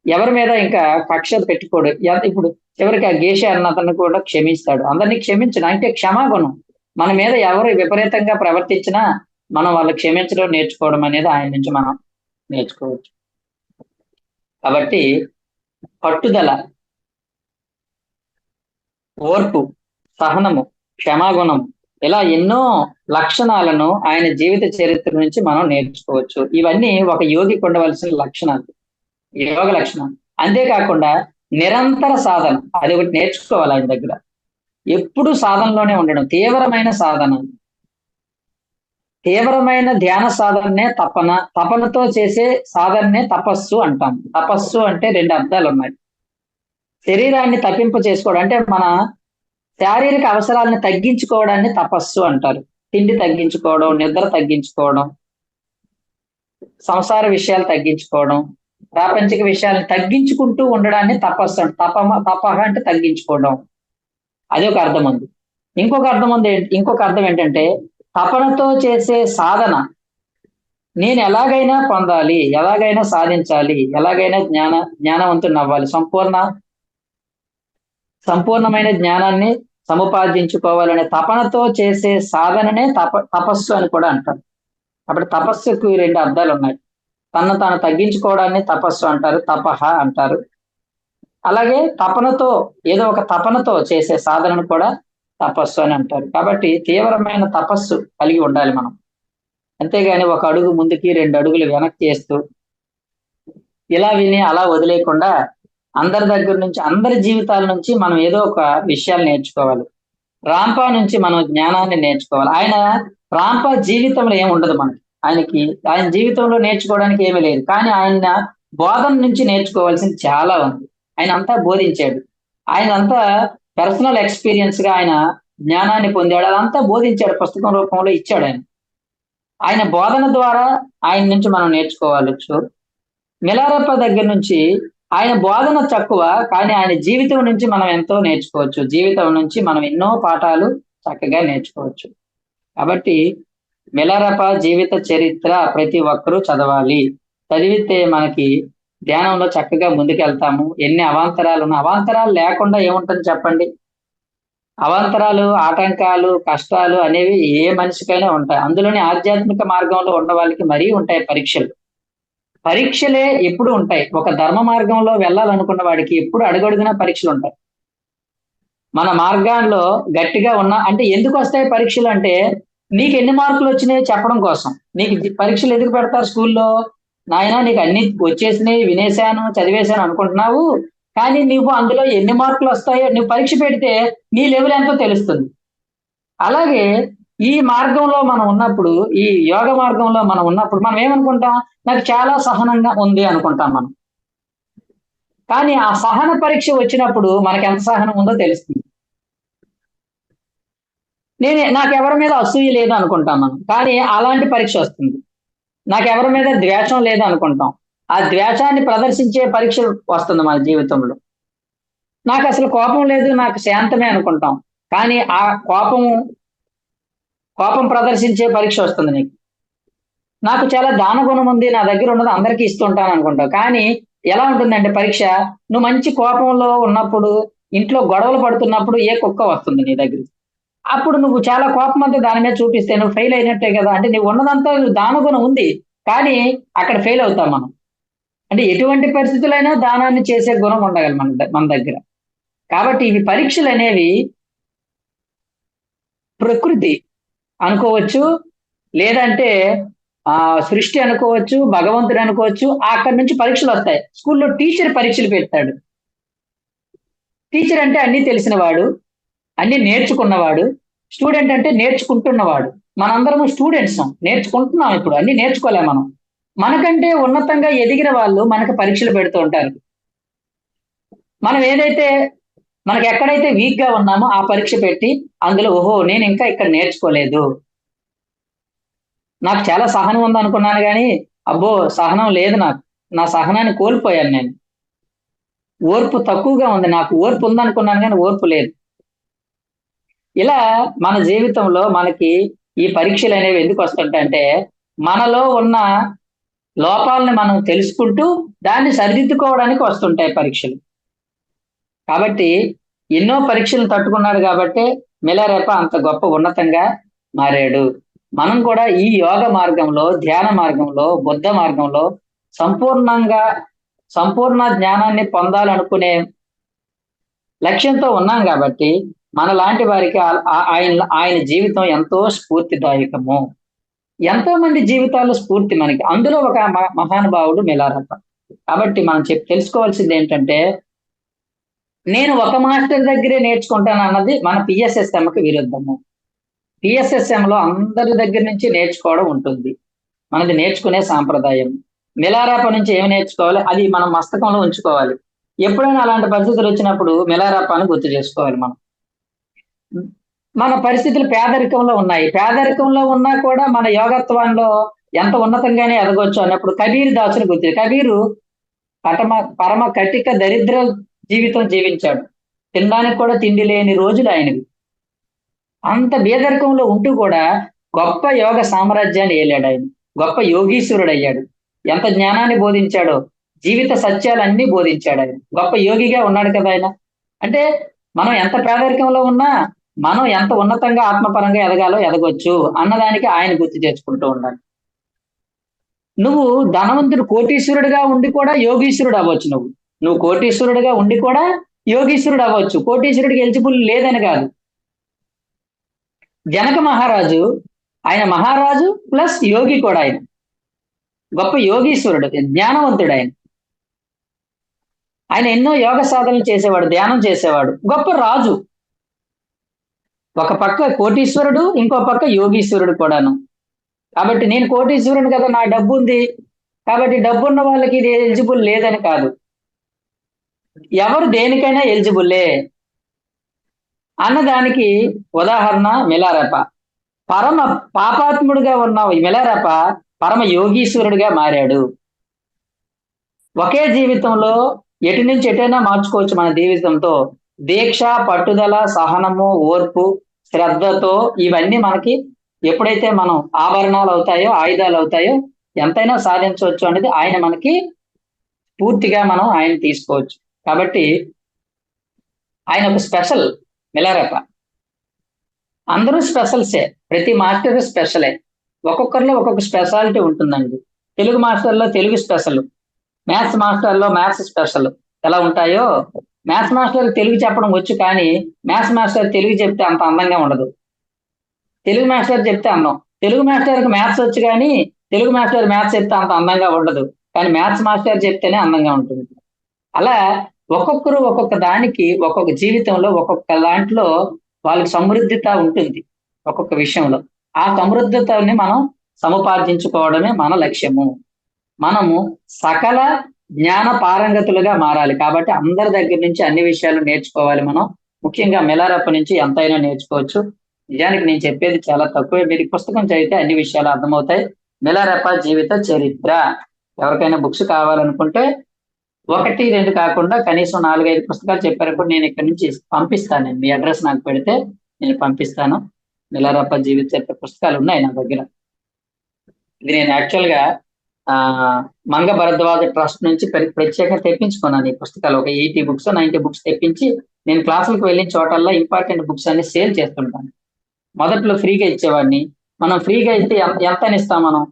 ఎవరి మీద ఇంకా కక్ష పెట్టుకోడు. ఇప్పుడు చివరికి ఆ గేష అన్నతను కూడా క్షమిస్తాడు. అందరినీ క్షమించడం అంటే క్షమాగుణం. మన మీద ఎవరు విపరీతంగా ప్రవర్తించినా మనం వాళ్ళు క్షమించడం నేర్చుకోవడం అనేది ఆయన నుంచి మనం నేర్చుకోవచ్చు. కాబట్టి పట్టుదల, ఓర్పు, సహనము, క్షమాగుణం, ఇలా ఎన్నో లక్షణాలను ఆయన జీవిత చరిత్ర నుంచి మనం నేర్చుకోవచ్చు. ఇవన్నీ ఒక యోగికి ఉండవలసిన లక్షణాలు, యోగ లక్షణాలు. అంతేకాకుండా నిరంతర సాధన, అది ఒకటి నేర్చుకోవాలి ఆయన దగ్గర. ఎప్పుడు సాధనలోనే ఉండడం, తీవ్రమైన సాధన. తీవ్రమైన ధ్యాన సాధననే తపన, తపనతో చేసే సాధననే తపస్సు అంటాం. తపస్సు అంటే 2 అర్థాలు ఉన్నాయి. శరీరాన్ని తప్పింప చేసుకోవడం అంటే మన శారీరక అవసరాలను తగ్గించుకోవడాన్ని తపస్సు అంటారు. తిండి తగ్గించుకోవడం, నిద్ర తగ్గించుకోవడం, సంసార విషయాలు తగ్గించుకోవడం, ప్రాపంచిక విషయాలను తగ్గించుకుంటూ ఉండడాన్ని తపస్సు అంటే. తపహ అంటే తగ్గించుకోవడం, అది ఒక అర్థం ఉంది. ఇంకొక అర్థం ఏంటంటే తపనతో చేసే సాధన. నేను ఎలాగైనా పొందాలి, ఎలాగైనా సాధించాలి, ఎలాగైనా జ్ఞానవంతుని అవ్వాలి, సంపూర్ణమైన జ్ఞానాన్ని సముపార్జించుకోవాలనే తపనతో చేసే సాధననే తపస్సు అని కూడా అంటారు. అప్పుడు తపస్సుకు 2 అర్థాలు ఉన్నాయి. తను తాను తగ్గించుకోవడాన్ని తపస్సు అంటారు, తపహ అంటారు. అలాగే తపనతో, ఏదో ఒక తపనతో చేసే సాధనను కూడా తపస్సు అని అంటారు. కాబట్టి తీవ్రమైన తపస్సు కలిగి ఉండాలి మనం. అంతేగాని ఒక అడుగు ముందుకి 2 అడుగులు వెనక్కి చేస్తూ ఇలా విని అలా వదిలేయకుండా అందరి దగ్గర నుంచి, అందరి జీవితాల నుంచి మనం ఏదో ఒక విషయాలు నేర్చుకోవాలి. రాంపా నుంచి మనం జ్ఞానాన్ని నేర్చుకోవాలి. రాంపా జీవితంలో ఏమి ఉండదు మనకి. ఆయన జీవితంలో నేర్చుకోవడానికి ఏమీ లేదు. కానీ ఆయన బోధన నుంచి నేర్చుకోవాల్సింది చాలా ఉంది. ఆయన అంతా బోధించాడు. ఆయన అంతా పర్సనల్ ఎక్స్పీరియన్స్ గా ఆయన జ్ఞానాన్ని పొందాడు. అదంతా బోధించాడు, పుస్తకం రూపంలో ఇచ్చాడు. ఆయన బోధన ద్వారా ఆయన నుంచి మనం నేర్చుకోవచ్చు. మిలారెప్ప దగ్గర నుంచి ఆయన బోధన తక్కువ, కానీ ఆయన జీవితం నుంచి మనం ఎంతో నేర్చుకోవచ్చు. జీవితం నుంచి మనం ఎన్నో పాఠాలు చక్కగా నేర్చుకోవచ్చు. కాబట్టి మిలారప జీవిత చరిత్ర ప్రతి ఒక్కరూ చదవాలి. చదివితే మనకి ధ్యానంలో చక్కగా ముందుకెళ్తాము. ఎన్ని అవాంతరాలు లేకుండా ఏముంటుంది చెప్పండి? అవాంతరాలు, ఆటంకాలు, కష్టాలు అనేవి ఏ మనిషికైనా ఉంటాయి. అందులోని ఆధ్యాత్మిక మార్గంలో ఉన్న వాళ్ళకి మరీ ఉంటాయి పరీక్షలు. పరీక్షలే ఎప్పుడు ఉంటాయి. ఒక ధర్మ మార్గంలో వెళ్ళాలనుకున్న వాడికి ఎప్పుడు అడుగడుగునా పరీక్షలుంటాయి. మన మార్గాల్లో గట్టిగా అంటే ఎందుకు వస్తాయి పరీక్షలు అంటే, నీకు ఎన్ని మార్కులు వచ్చినాయో చెప్పడం కోసం. నీకు పరీక్షలు ఎందుకు పెడతారు స్కూల్లో? నాయనా నీకు అన్ని వచ్చేసినాయి, వినేశాను, చదివేశాను అనుకుంటున్నావు. కానీ నువ్వు అందులో ఎన్ని మార్కులు వస్తాయో నువ్వు పరీక్ష పెడితే నీ లెవెల్ ఎంతో తెలుస్తుంది. అలాగే ఈ మార్గంలో మనం ఉన్నప్పుడు, ఈ యోగ మార్గంలో మనం ఉన్నప్పుడు మనం ఏమనుకుంటాం? నాకు చాలా సహనంగా ఉంది అనుకుంటాం మనం. కానీ ఆ సహన పరీక్ష వచ్చినప్పుడు మనకి ఎంత సహనం ఉందో తెలుస్తుంది. నాకెవరి మీద అసూయ లేదు అనుకుంటాం మనం. కానీ అలాంటి పరీక్ష వస్తుంది. నాకెవరి మీద ద్వేషం లేదు అనుకుంటాం. ఆ ద్వేషాన్ని ప్రదర్శించే పరీక్ష వస్తుంది మన జీవితంలో. నాకు అసలు కోపం లేదు, నాకు శాంతమే అనుకుంటాం. కానీ ఆ కోపం ప్రదర్శించే పరీక్ష వస్తుంది నీకు. నాకు చాలా దాన గుణం ఉంది, నా దగ్గర ఉన్నది అందరికీ ఇస్తుంటాను అనుకుంటావు. కానీ ఎలా ఉంటుందంటే పరీక్ష, నువ్వు మంచి కోపంలో ఉన్నప్పుడు, ఇంట్లో గొడవలు పడుతున్నప్పుడు ఏ కుక్క వస్తుంది నీ దగ్గరికి. అప్పుడు నువ్వు చాలా కోపం అంతా దాని మీద చూపిస్తే నువ్వు ఫెయిల్ అయినట్టే కదా. అంటే నువ్వు ఉన్నదంతా దాన గుణం ఉంది, కానీ అక్కడ ఫెయిల్ అవుతాం మనం. అంటే ఎటువంటి పరిస్థితులైనా దానాన్ని చేసే గుణం ఉండగలం మన దగ్గర. కాబట్టి ఇవి పరీక్షలు అనేవి ప్రకృతి అనుకోవచ్చు, లేదంటే సృష్టి అనుకోవచ్చు, భగవంతుడు అనుకోవచ్చు. అక్కడి నుంచి పరీక్షలు వస్తాయి. స్కూల్లో టీచర్ పరీక్షలు పెడతాడు. టీచర్ అంటే అన్ని తెలిసినవాడు, అన్ని నేర్చుకున్నవాడు. స్టూడెంట్ అంటే నేర్చుకుంటున్నవాడు. మనందరము స్టూడెంట్స్, నేర్చుకుంటున్నాం. ఇప్పుడు అన్ని నేర్చుకోలేం మనం. మనకంటే ఉన్నతంగా ఎదిగిన వాళ్ళు మనకు పరీక్షలు పెడుతూ ఉంటారు. మనం మనకి ఎక్కడైతే వీక్ గా ఉన్నామో ఆ పరీక్ష పెట్టి అందులో ఓహో నేను ఇంకా ఇక్కడ నేర్చుకోలేదు, నాకు చాలా సహనం ఉంది అనుకున్నాను కానీ అబ్బో సహనం లేదు, నా సహనాన్ని కోల్పోయాను నేను. ఓర్పు తక్కువగా ఉంది, నాకు ఓర్పు ఉందనుకున్నాను కానీ ఓర్పు లేదు. ఇలా మన జీవితంలో మనకి ఈ పరీక్షలు అనేవి ఎందుకు వస్తుంటాయంటే, మనలో ఉన్న లోపాలని మనం తెలుసుకుంటూ దాన్ని సరిదిద్దుకోవడానికి వస్తుంటాయి పరీక్షలు. కాబట్టి ఎన్నో పరీక్షలు తట్టుకున్నాడు కాబట్టి మిలారెప అంత గొప్ప ఉన్నతంగా మారాడు. మనం కూడా ఈ యోగ మార్గంలో, ధ్యాన మార్గంలో, బుద్ధ మార్గంలో సంపూర్ణ జ్ఞానాన్ని పొందాలనుకునే లక్ష్యంతో ఉన్నాం కాబట్టి మనలాంటి వారికి ఆయన జీవితం ఎంతో స్ఫూర్తిదాయకము. ఎంతో మంది జీవితాల్లో స్ఫూర్తి మనకి. అందులో ఒక మహానుభావుడు మిలారెప. కాబట్టి మనం తెలుసుకోవాల్సింది ఏంటంటే, నేను ఒక మాస్టర్ దగ్గరే నేర్చుకుంటాను అన్నది మన పిఎస్ఎస్ఎంకి విరుద్ధము. పిఎస్ఎస్ఎంలో అందరి దగ్గర నుంచి నేర్చుకోవడం ఉంటుంది. మనది నేర్చుకునే సాంప్రదాయం. మిలారెప నుంచి ఏమి నేర్చుకోవాలి, అది మనం మస్తకంలో ఉంచుకోవాలి. ఎప్పుడైనా అలాంటి పరిస్థితులు వచ్చినప్పుడు మిలారెపని గుర్తు చేసుకోవాలి మనం. మన పరిస్థితులు పేదరికంలో ఉన్నాయి. పేదరికంలో ఉన్నా కూడా మన యోగత్వంలో ఎంత ఉన్నతంగానే ఎదగొచ్చు అన్నప్పుడు కబీర్ దాసుని గుర్తు. కబీరు పరమ కటిక దరిద్ర జీవితం జీవించాడు. తినడానికి కూడా తిండి లేని రోజులు ఆయనవి. అంత బేదరికంలో ఉంటూ కూడా గొప్ప యోగ సామ్రాజ్యాన్ని ఏలాడు ఆయన. గొప్ప యోగీశ్వరుడు అయ్యాడు. ఎంత జ్ఞానాన్ని బోధించాడో, జీవిత సత్యాలన్నీ బోధించాడు ఆయన. గొప్ప యోగిగా ఉన్నాడు కదా ఆయన. అంటే మనం ఎంత పేదరికంలో ఉన్నా మనం ఎంత ఉన్నతంగా ఆత్మపరంగా ఎదగాలో ఎదగొచ్చు అన్నదానికి ఆయన గుర్తు చేసుకుంటూ ఉండాలి. నువ్వు ధనవంతుడు కోటీశ్వరుడిగా ఉండి కూడా యోగీశ్వరుడు అవ్వచ్చు. నువ్వు కోటీశ్వరుడిగా ఉండి కూడా యోగీశ్వరుడు అవ్వచ్చు. కోటీశ్వరుడికి ఎలిజిబుల్ లేదని కాదు. జనక మహారాజు, ఆయన మహారాజు ప్లస్ యోగి కూడా. ఆయన గొప్ప యోగీశ్వరుడు, జ్ఞానవంతుడు. ఆయన ఎన్నో యోగ సాధనలు చేసేవాడు, ధ్యానం చేసేవాడు. గొప్ప రాజు. ఒక పక్క కోటీశ్వరుడు, ఇంకో పక్క యోగీశ్వరుడు కూడాను. కాబట్టి నేను కోటీశ్వరుడు కదా, నా డబ్బు ఉంది కాబట్టి డబ్బున్న వాళ్ళకి ఇది ఎలిజిబుల్ లేదని కాదు. ఎవరు దేనికైనా ఎలిజిబుల్లే అన్నదానికి ఉదాహరణ మిలారెప. పరమ పాపాత్ముడుగా ఉన్న మిలారెప పరమ యోగీశ్వరుడిగా మారాడు. ఒకే జీవితంలో ఎటు నుంచి ఎటైనా మార్చుకోవచ్చు మన జీవితంతో. దీక్ష, పట్టుదల, సహనము, ఓర్పు, శ్రద్ధతో ఇవన్నీ మనకి ఎప్పుడైతే మనం ఆభరణాలు అవుతాయో, ఆయుధాలు అవుతాయో, ఎంతైనా సాధించవచ్చు అనేది ఆయన మనకి పూర్తిగా మనం ఆయన తీసుకోవచ్చు. కాబట్టి ఆయన ఒక స్పెషల్ మిలారెప్ప. అందరూ స్పెషల్సే. ప్రతి మాస్టర్ స్పెషలే. ఒక్కొక్కరిలో ఒక్కొక్క స్పెషాలిటీ ఉంటుందండి. తెలుగు మాస్టర్‌లో తెలుగు స్పెషల్. మ్యాథ్స్ మాస్టర్‌లో మ్యాథ్స్ స్పెషల్. ఎలా ఉంటాయో మ్యాథ్స్ మాస్టర్‌కి తెలుగు చెప్పడం వచ్చు కానీ, మ్యాథ్స్ మాస్టర్ తెలుగు చెప్తే అంత అందంగా ఉండదు. తెలుగు మాస్టర్ చెప్తే అందం. తెలుగు మాస్టర్‌కి మ్యాథ్స్ వచ్చు గానీ, తెలుగు మాస్టర్ మ్యాథ్స్ చెప్తే అంత అందంగా ఉండదు. కానీ మ్యాథ్స్ మాస్టర్ చెప్తేనే అందంగా ఉంటుంది. అలా ఒక్కొక్కరు ఒక్కొక్క దానికి ఒక్కొక్క జీవితంలో ఒక్కొక్క దాంట్లో వాళ్ళకి సమృద్ధిత ఉంటుంది. ఒక్కొక్క విషయంలో. ఆ సమృద్ధితని మనం సముపార్జించుకోవడమే మన లక్ష్యము. మనము సకల జ్ఞాన పారంగతులుగా మారాలి. కాబట్టి అందరి దగ్గర నుంచి అన్ని విషయాలు నేర్చుకోవాలి మనం. ముఖ్యంగా మిలారెప్ప నుంచి ఎంతైనా నేర్చుకోవచ్చు. నిజానికి నేను చెప్పేది చాలా తక్కువే. మీరు ఈ పుస్తకం చదివితే అన్ని విషయాలు అర్థమవుతాయి. మిలారెప్ప జీవిత చరిత్ర. ఎవరికైనా బుక్స్ కావాలనుకుంటే 1, 2 కాకుండా కనీసం 4, 5 పుస్తకాలు చెప్పారనుకోండి నేను ఇక్కడి నుంచి పంపిస్తానండి. మీ అడ్రెస్ నాకు పెడితే నేను పంపిస్తాను. మిలారెప్ప జీవిత చరిత్ర పుస్తకాలు ఉన్నాయి నా దగ్గర. ఇది నేను యాక్చువల్‌గా మంగ భరద్వాజ ట్రస్ట్ నుంచి ప్రత్యేకంగా తెప్పించుకున్నాను ఈ పుస్తకాలు. ఒక 80 బుక్స్, 90 బుక్స్ తెప్పించి నేను క్లాసులకు వెళ్ళిన చోటల్లా ఇంపార్టెంట్ బుక్స్ అన్ని సేల్ చేస్తుంటాను. మొదట్లో ఫ్రీగా ఇచ్చేవాడిని. మనం ఫ్రీగా ఇస్తే ఎంతని ఇస్తాం మనం?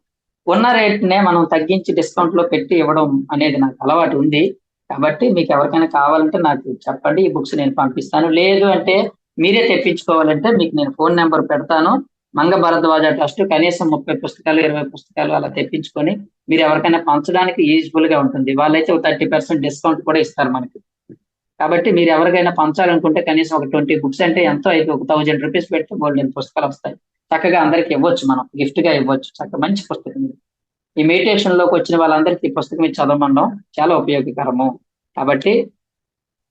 ఉన్న రేట్‌నే మనం తగ్గించి డిస్కౌంట్‌లో పెట్టి ఇవ్వడం అనేది నాకు అలవాటు ఉంది. కాబట్టి మీకు ఎవరికైనా కావాలంటే నాకు చెప్పండి. ఈ బుక్స్ నేను పంపిస్తాను. లేదు అంటే మీరే తెప్పించుకోవాలంటే మీకు నేను ఫోన్ నంబర్ పెడతాను. మంగ భరద్వాజ ట్రస్ట్ కనీసం 30 పుస్తకాలు, 20 పుస్తకాలు అలా తెప్పించుకొని మీరు ఎవరికైనా పంచడానికి యూజ్‌ఫుల్‌గా ఉంటుంది. వాళ్ళైతే ఒక 30% డిస్కౌంట్ కూడా ఇస్తారు మనకి. కాబట్టి మీరు ఎవరికైనా పంచాలనుకుంటే కనీసం ఒక 20 బుక్స్ అంటే ఎంతో అయితే ఒక ₹1000 పెడితే బోలెడన్ని పుస్తకాలొస్తాయి. చక్కగా అందరికి ఇవ్వచ్చు మనం. గిఫ్ట్‌గా ఇవ్వచ్చు. మంచి పుస్తకం ఇది. ఈ మెడిటేషన్‌లోకి వచ్చిన వాళ్ళందరికీ ఈ పుస్తకం ఇది చదవమనడం చాలా ఉపయోగకరము. కాబట్టి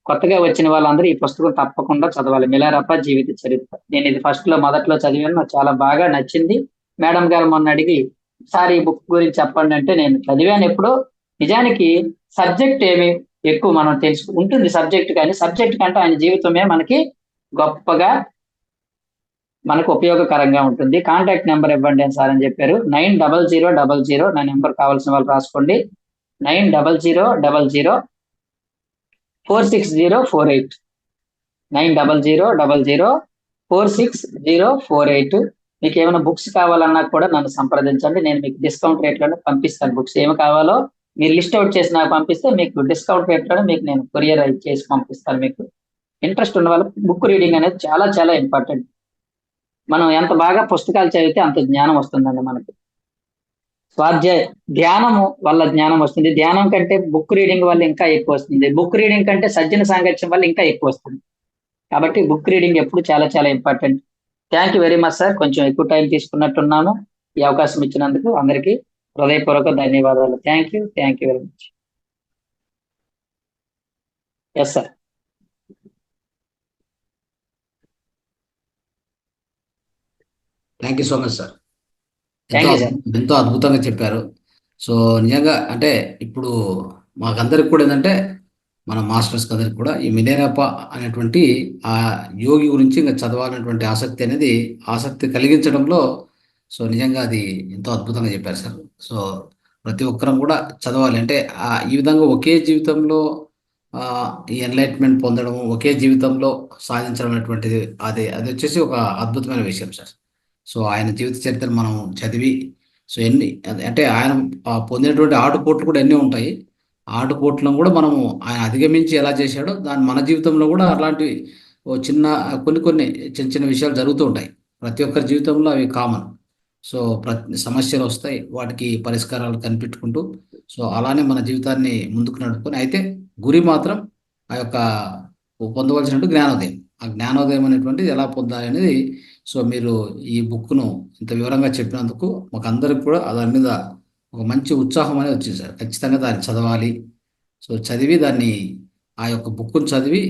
కొత్తగా వచ్చిన వాళ్ళందరూ ఈ పుస్తకం తప్పకుండా చదవాలి. మిలారెప్ప జీవిత చరిత్ర. నేను ఇది మొదట్లో చదివాను. నాకు చాలా బాగా నచ్చింది. మేడం గారు మొన్న అడిగి, "సార్ ఈ బుక్ గురించి చెప్పండి" అంటే నేను చదివాను ఎప్పుడో. నిజానికి సబ్జెక్ట్ ఏమి ఎక్కువ మనం ఉంటుంది సబ్జెక్ట్ కానీ, సబ్జెక్ట్ కంటే ఆయన జీవితమే మనకి గొప్పగా మనకు ఉపయోగకరంగా ఉంటుంది. కాంటాక్ట్ నంబర్ ఇవ్వండి సార్ అని చెప్పారు. 900000 నా నంబర్ కావాల్సిన వాళ్ళు రాసుకోండి. 900000 46048 900000 46048. మీకు ఏమైనా బుక్స్ కావాలన్నా కూడా నన్ను సంప్రదించండి. నేను మీకు డిస్కౌంట్ రేట్‌లోనే పంపిస్తాను. బుక్స్ ఏమి కావాలో మీరు లిస్ట్ ఔట్ చేసి నాకు పంపిస్తే మీకు డిస్కౌంట్ రేట్‌లోనే మీకు నేను కొరియర్ చేసి పంపిస్తాను మీకు. ఇంట్రెస్ట్ ఉన్న వాళ్ళకి బుక్ రీడింగ్ అనేది చాలా చాలా ఇంపార్టెంట్. మనం ఎంత బాగా పుస్తకాలు చదివితే అంత జ్ఞానం వస్తుందండి మనకి. ధ్యానము వల్ల జ్ఞానం వస్తుంది. ధ్యానం కంటే బుక్ రీడింగ్ వల్ల ఇంకా ఎక్కువ వస్తుంది. బుక్ రీడింగ్ కంటే సజ్జన సాంగత్యం వల్ల ఇంకా ఎక్కువ వస్తుంది. కాబట్టి బుక్ రీడింగ్ ఎప్పుడు చాలా చాలా important. Thank you very much sir. కొంచెం ఎక్కువ టైం తీసుకున్నట్టున్నాను. ఈ అవకాశం ఇచ్చినందుకు అందరికీ హృదయపూర్వక ధన్యవాదాలు. Thank you very much. Yes sir. Thank you so much sir. Thank you sir. ఎంతో అద్భుతంగా చెప్పారు. సో నిజంగా అంటే ఇప్పుడు మాకందరికి కూడా ఏంటంటే మన మాస్టర్స్ అందరికి కూడా ఈ మిలారెప్ప అనేటువంటి ఆ యోగి గురించి ఇంకా చదవాలనేటువంటి ఆసక్తి కలిగించడంలో సో నిజంగా అది ఎంతో అద్భుతంగా చెప్పారు సార్. సో ప్రతి ఒక్కరం కూడా చదవాలి. అంటే ఈ విధంగా ఒకే జీవితంలో ఈ ఎన్లైట్మెంట్ పొందడం, ఒకే జీవితంలో సాధించడం అనేటువంటిది అది వచ్చేసి ఒక అద్భుతమైన విషయం సార్. సో ఆయన జీవిత చరిత్రను మనం చదివి సో అంటే ఆయన పొందినటువంటి ఆటుపోట్లు కూడా ఎన్ని ఉంటాయి. ఆటుపోట్లను కూడా మనము ఆయన అధిగమించి ఎలా చేశాడో దాన్ని మన జీవితంలో కూడా అలాంటి కొన్ని చిన్న చిన్న విషయాలు జరుగుతూ ఉంటాయి. ప్రతి ఒక్కరి జీవితంలో అవి కామన్. సో సమస్యలు వస్తాయి, వాటికి పరిష్కారాలు కనిపెట్టుకుంటూ సో అలానే మన జీవితాన్ని ముందుకు నడుపుకొని అయితే గురి మాత్రం ఆ యొక్క పొందవలసినట్టు జ్ఞానోదయం. ఆ జ్ఞానోదయం అనేటువంటిది ఎలా పొందాలి అనేది సో మీరు ఈ బుక్ను ఇంత వివరంగా చెప్పినందుకు మాకు అందరికి కూడా దాని మీద ఒక మంచి ఉత్సాహం అనేది వచ్చింది సార్. ఖచ్చితంగా దాన్ని చదవాలి. సో చదివి దాన్ని ఆ యొక్క బుక్ను చదివి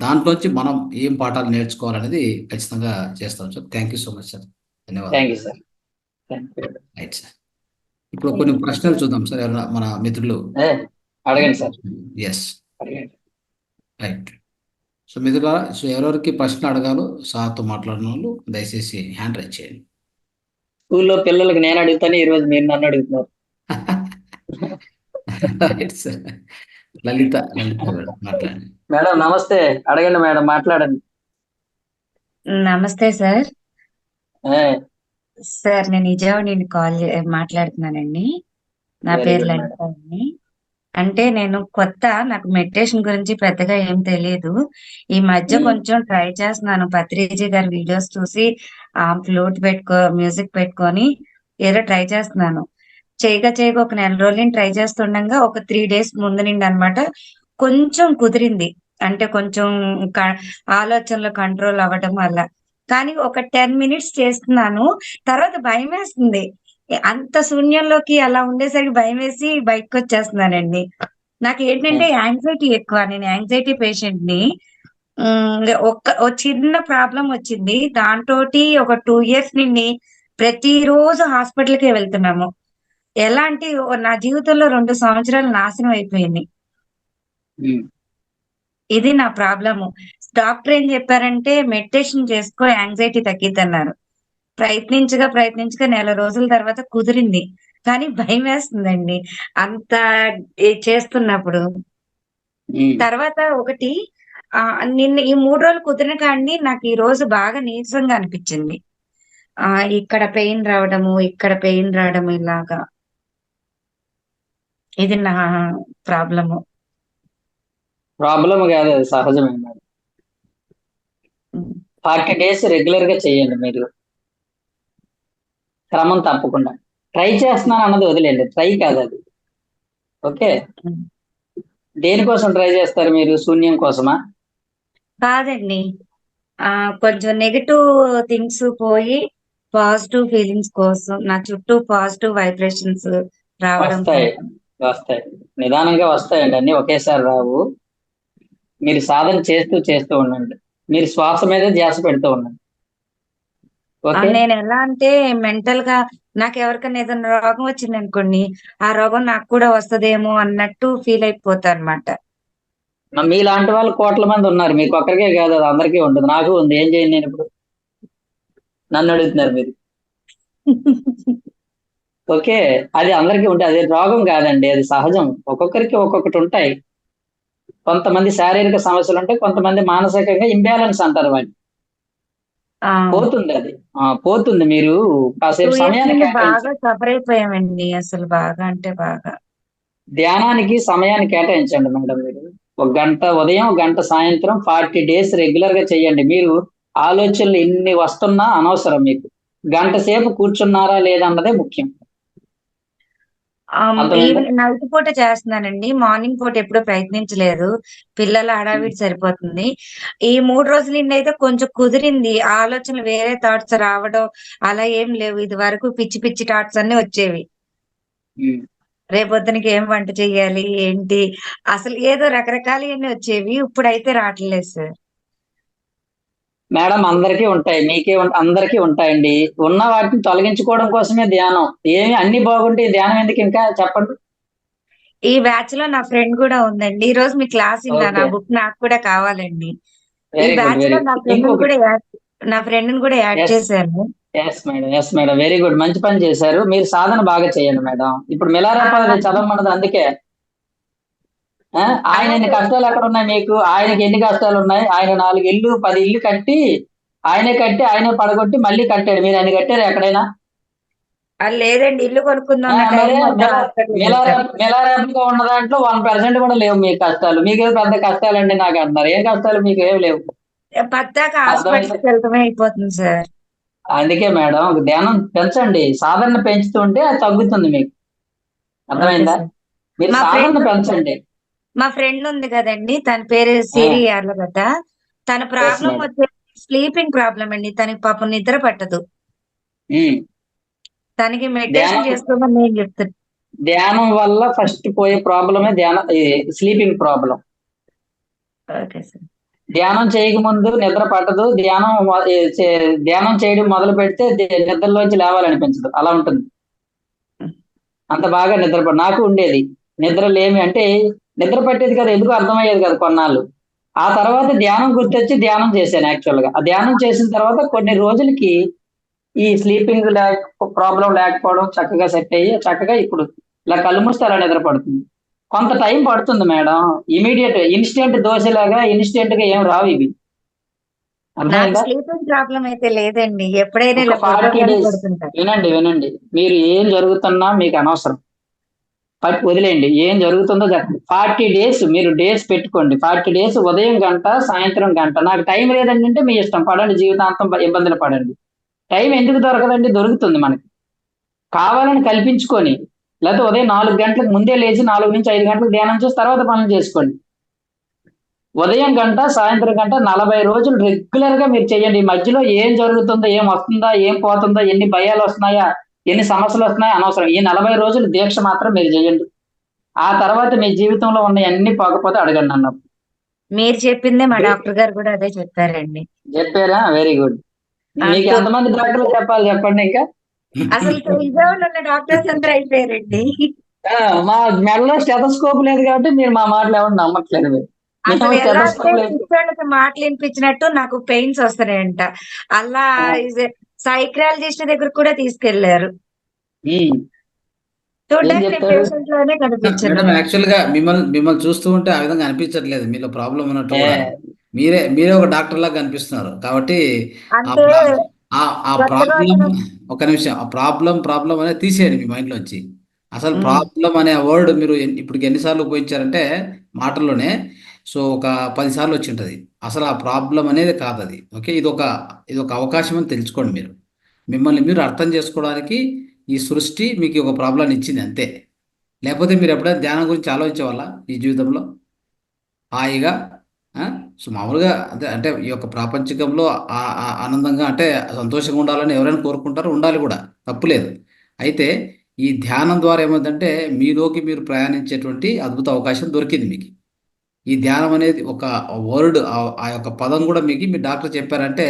దాంట్లోంచి మనం ఏం పాఠాలు నేర్చుకోవాలనేది ఖచ్చితంగా చేస్తాం సార్. Thank you so much sir. ధన్యవాదాలు. Thank you sir. Right sir. ఇప్పుడు కొన్ని ప్రశ్నలు చూద్దాం సార్. ఎవరైనా మన మిత్రులు అడగండి సార్. ఎస్ అడగండి. రైట్. సో మిగతా సో ఎవరెవరికి ప్రశ్న అడగాలో సార్తో మాట్లాడిన వాళ్ళు దయచేసి హ్యాండ్ రైజ్ చేయండి. స్కూల్లో పిల్లలకి నేను అడుగుతాను, ఈ రోజు మీరు నన్ను అడుగుతున్నారు. Right sir. లలిత మేడం మాట్లాడండి. మేడం నమస్తే, అడగండి మేడం, మాట్లాడండి. నమస్తే సార్. ఏ, సార్ నేను విజయవాడ నుండి మాట్లాడుతున్నానండి. నా Very పేరు good, లలిత అండి. అంటే నేను కొత్త, నాకు మెడిటేషన్ గురించి పెద్దగా ఏం తెలియదు. ఈ మధ్య కొంచెం ట్రై చేస్తున్నాను. పత్రిజీ గారి వీడియోస్ చూసి ఫ్లూట్ మ్యూజిక్ పెట్టుకొని ఏదో ట్రై చేస్తున్నాను. చేయగా ఒక నెల రోజులు ట్రై చేస్తుండగా ఒక 3 days ముందు నుండి అన్నమాట కొంచెం కుదిరింది. అంటే కొంచెం ఆలోచనలు కంట్రోల్ అవ్వడం వల్ల. కానీ ఒక 10 minutes చేస్తున్నాను. తర్వాత భయమేస్తుంది. అంత శూన్యంలోకి అలా ఉండేసరికి భయమేసి బయటకు వచ్చేస్తున్నానండి. నాకు ఏంటంటే యాంగ్జైటీ ఎక్కువ. నేను యాంగ్జైటీ పేషెంట్ ని. ఓ చిన్న ప్రాబ్లం వచ్చింది. దాంతోటి ఒక 2 years నుండి ప్రతిరోజు హాస్పిటల్‌కే వెళ్తున్నాము. ఎలా అంటే నా జీవితంలో 2 సంవత్సరాలు నాశనం అయిపోయింది. ఇది నా ప్రాబ్లము. డాక్టర్ ఏం చెప్పారంటే మెడిటేషన్ చేసుకో, యాంగ్జైటీ తగ్గిద్దన్నారు. ప్రయత్నించగా నెల రోజుల తర్వాత కుదిరింది. కానీ భయమేస్తుందండి అంత చేస్తున్నప్పుడు. తర్వాత ఒకటి నిన్న ఈ 3 రోజులు కుదిరిన కాడిని నాకు ఈ రోజు బాగా నీరసంగా అనిపించింది. ఇక్కడ పెయిన్ రావడము ఇలాగా. ఇది నా ప్రాబ్లము. ప్రాబ్లం కాదు, అది సహజమే మేడం. 40 days రెగ్యులర్ గా చేయండి మీరు, క్రమం తప్పకుండా. ట్రై చేస్తున్నాను అన్నది వదిలేండి, ట్రై కాదు అది. ఓకే, దేనికోసం ట్రై చేస్తారు మీరు? శూన్యం కోసమా? కాదండి. కొంచెం నెగటివ్ థింగ్స్ పోయి పాజిటివ్ ఫీలింగ్స్ కోసం, నా చుట్టూ పాజిటివ్ వైబ్రేషన్స్ రావడం. వస్తాయి, నిదానంగా వస్తాయండి, అన్ని ఒకేసారి రావు. మీరు సాధన చేస్తూ ఉండండి. మీరు శ్వాస మీద ధ్యాస పెడుతూ ఉండండి. నేను ఎలా అంటే మెంటల్ గా నాకు ఎవరికైనా ఏదైనా రోగం వచ్చింది అనుకోండి, ఆ రోగం నాకు కూడా వస్తదేమో అన్నట్టు ఫీల్ అయిపోతా అనమాట. మీలాంటి వాళ్ళు కోట్ల మంది ఉన్నారు, మీకు ఒక్కరికే కాదు, అది అందరికీ ఉంటుంది. నాకు ఉంది, ఏం చేయండి నేను ఇప్పుడు? నన్ను అడుగుతున్నారు మీరు. ఓకే, అది అందరికీ ఉంటుంది, అది రోగం కాదండి, అది సహజం. ఒక్కొక్కరికి ఒక్కొక్కటి ఉంటాయి. కొంతమంది శారీరక సమస్యలు ఉంటాయి, కొంతమంది మానసికంగా ఇంబ్యాలెన్స్ అంటారు వాటిని. పోతుంది, అది పోతుంది. మీరు కాసేపు సమయాన్ని బాగా సఫర్ అయిపోయామండి, అసలు బాగా అంటే బాగా. ధ్యానానికి సమయాన్ని కేటాయించండి మేడం. మీరు 1 గంట ఉదయం, 1 గంట సాయంత్రం 40 days రెగ్యులర్ గా చేయండి. మీరు ఆలోచనలు ఎన్ని వస్తున్నా అనవసరం. మీకు గంట సేపు కూర్చున్నారా లేదా అన్నదే ముఖ్యం. నైట్ పూట చేస్తున్నానండి, మార్నింగ్ పూట ఎప్పుడూ ప్రయత్నించలేదు. పిల్లల హడావిడి సరిపోతుంది. ఈ 3 రోజుల నుండి అయితే కొంచెం కుదిరింది. ఆలోచనలు వేరే థాట్స్ రావడం అలా ఏం లేవు. ఇది వరకు పిచ్చి పిచ్చి థాట్స్ అన్ని వచ్చేవి. రేపొద్దునకి ఏం వంట చెయ్యాలి ఏంటి, అసలు ఏదో రకరకాలన్నీ వచ్చేవి. ఇప్పుడైతే రావట్లేదు సార్. మేడం అందరికీ ఉంటాయి, మీకే అందరికీ ఉంటాయండి. ఉన్న వాటిని తొలగించుకోవడం కోసమే ధ్యానం. ఏమి అన్ని బాగుంటే ధ్యానం ఎందుకు ఇంకా చెప్పండి. ఈ బ్యాచ్ లో నా ఫ్రెండ్ కూడా ఉందండి. ఈ రోజు మీ క్లాస్ నా బుక్ నాకు కూడా కావాలండి. ఈ బ్యాచ్ లో నా ఫ్రెండ్ కూడా యాడ్ చేశాను. ఎస్ మేడం, వెరీ గుడ్, మంచి పని చేశారు. మీరు సాధన బాగా చేయండి మేడం. ఇప్పుడు మిలారెపా చదవమన్నది అందుకే. ఆయన ఎన్ని కష్టాలు ఎక్కడ ఉన్నాయి మీకు? ఆయనకి ఎన్ని కష్టాలు ఉన్నాయి? ఆయన 4 ఇల్లు 10 ఇల్లు కట్టి ఆయనే పడగొట్టి మళ్ళీ కట్టాడు. మీరు ఆయన కట్టారు ఎక్కడైనా? లేదండి, ఇల్లు కొనుక్కుందాం. మిలారెపా ఉన్న దాంట్లో 1% కూడా లేవు మీకు కష్టాలు. మీకేదో పెద్ద కష్టాలండి నాకు అంటున్నారు. ఏం కష్టాలు మీకు? ఏం లేవు. అయిపోతుంది సార్. అందుకే మేడం ధ్యానం పెంచండి, సాధన పెంచుతుంటే అది తగ్గుతుంది మీకు. అర్థమైందా? మీరు సాధన పెంచండి. మా ఫ్రెండ్ ఉంది కదండి, తన పేరు సిరి యార్లగడ్డ. తన ప్రాబ్లం వచ్చేసి స్లీపింగ్ ప్రాబ్లం అండి. తనకి పాపం నిద్ర పట్టదు. తనకి మెడిటేషన్ చేసుకోమని నేను చెప్తాను. ధ్యానం వల్ల ఫస్ట్ పోయే ప్రాబ్లమే స్లీపింగ్ ప్రాబ్లం. ధ్యానం చేయకముందు నిద్ర పట్టదు. ధ్యానం చేయడం మొదలు పెడితే నిద్రలోంచి లేవాలనిపించదు, అలా ఉంటుంది. అంత బాగా నిద్ర నాకు ఉండేది. నిద్ర లేమి అంటే నిద్ర పట్టేది కదా, ఎందుకు అర్థమయ్యేది కదా కొన్నాళ్ళు. ఆ తర్వాత ధ్యానం గుర్తొచ్చి ధ్యానం చేశాను యాక్చువల్ గా. ఆ ధ్యానం చేసిన తర్వాత కొన్ని రోజులకి ఈ స్లీపింగ్ ప్రాబ్లం లేకపోవడం చక్కగా సెట్ అయ్యి చక్కగా ఇప్పుడు ఇలా కళ్ళు మూస్తే అలా నిద్ర పడుతుంది. కొంత టైం పడుతుంది మేడం. ఇమీడియట్ ఇన్స్టెంట్ దోశలాగా ఇన్స్టెంట్ గా ఏం రావు ఇవి. నాకు అర్థమైందా? స్లీపింగ్ ప్రాబ్లం అయితే లేదండి. ఎప్పుడైనా ఒక ఇలా 40 పడుకోగానే డేస్ పడుకుంటా. వినండి. మీరు ఏం జరుగుతున్నా మీకు అనవసరం. వదిలేయండి. ఏం జరుగుతుందో చెప్పండి. 40 డేస్ మీరు డేస్ పెట్టుకోండి. 40 డేస్ ఉదయం గంట, సాయంత్రం గంట. నాకు టైం లేదండి అంటే మీ ఇష్టం. పడండి, జీవితాంతం ఇబ్బందులు పడండి. టైం ఎందుకు దొరకదండి? దొరుకుతుంది మనకి. కావాలని కల్పించుకొని, లేకపోతే ఉదయం 4 గంటలకు ముందే లేచి 4 నుంచి 5 గంటలకు ధ్యానం చేసి తర్వాత పనులు చేసుకోండి. ఉదయం గంట, సాయంత్రం గంట 40 రోజులు రెగ్యులర్ గా మీరు చేయండి. ఈ మధ్యలో ఏం జరుగుతుందో, ఏం వస్తుందా, ఏం పోతుందో, ఎన్ని భయాలు వస్తున్నాయా, ఎన్ని సమస్యలు వస్తున్నాయా అనవసరం. ఈ 40 రోజులు దీక్ష మాత్రం మీరు చేయండి. ఆ తర్వాత మీ జీవితంలో ఉన్న అన్ని పోకపోతే అడగండి నన్ను. మీరు చెప్పిందే మా డాక్టర్ గారు కూడా అదే చెప్పారండి. చెప్పారా? Very good. మీకు అంటూ ఎంతమంది డాక్టర్లు చెప్పాలి చెప్పండి ఇంకా. అసలు విజయవాడలో ఉన్న డాక్టర్స్ అందరూ అయిపోయారండి. ఆ, మా మెడలో స్టెథోస్కోప్ లేదు కాబట్టి మీరు మా మాటలు ఎవరు నమ్మట్లేదు. మీరు అసలు మేము ఎలా అంటే స్టెథోస్కోప్ లేదు. పిచ్చోళ్ళకి మాటలు వినిపించినట్టు నాకు పెయిన్స్ వస్తున్నాయంట. అలా సైక్రాలజిస్ట్ దగ్గర కూడా తీసుకెళ్లారు. ఏం చూడ్డానికి నేను చెప్తారు? పేషెంట్ లోనే కనిపించను. మేడం యాక్చువల్ గా మిమ్మల్ని చూస్తూ ఉంటే ఆ విధంగా అనిపించట్లేదు, మీలో ప్రాబ్లం ఉన్నట్టు ఏ, కూడా. మీరే ఒక డాక్టర్ లాగా కనిపిస్తున్నారు కాబట్టి ఆ అంటే ప్రా ఆ కొత్తగా ప్రాబ్లం, వచ్చిన ఒక నిమిషం, ఆ ప్రాబ్లం అనేది తీసేయండి మీ మైండ్ లోంచి. అసలు ఉమ్, ప్రాబ్లం అనే వర్డ్ మీరు ఇప్పటికి ఎన్నిసార్లు ఉపయోగించారంటే మాటల్లోనే, సో ఒక 10 సార్లు వచ్చి ఉంటుంది. అసలు ఆ ప్రాబ్లం అనేది కాదు అది. ఓకే, ఇది ఒక అవకాశం అని తెలుసుకోండి మీరు. మిమ్మల్ని మీరు అర్థం చేసుకోవడానికి ఈ సృష్టి మీకు ఒక ప్రాబ్లాన్ని ఇచ్చింది అంతే. లేకపోతే మీరు ఎప్పుడైనా ధ్యానం గురించి ఆలోచించేవాళ్ళ ఈ జీవితంలో హాయిగా? ఆ? సో మామూలుగా అంటే ఈ యొక్క ప్రాపంచికంలో ఆనందంగా అంటే సంతోషంగా ఉండాలని ఎవరైనా కోరుకుంటారు, ఉండాలి కూడా, తప్పులేదు. అయితే ఈ ధ్యానం ద్వారా ఏమైందంటే మీలోకి మీరు ప్రయాణించేటువంటి అద్భుత అవకాశం దొరికింది మీకు. ఈ ధ్యానం అనేది ఒక వర్డ్, ఆ యొక్క పదం కూడా మీకు మీ డాక్టర్ చెప్పారంటే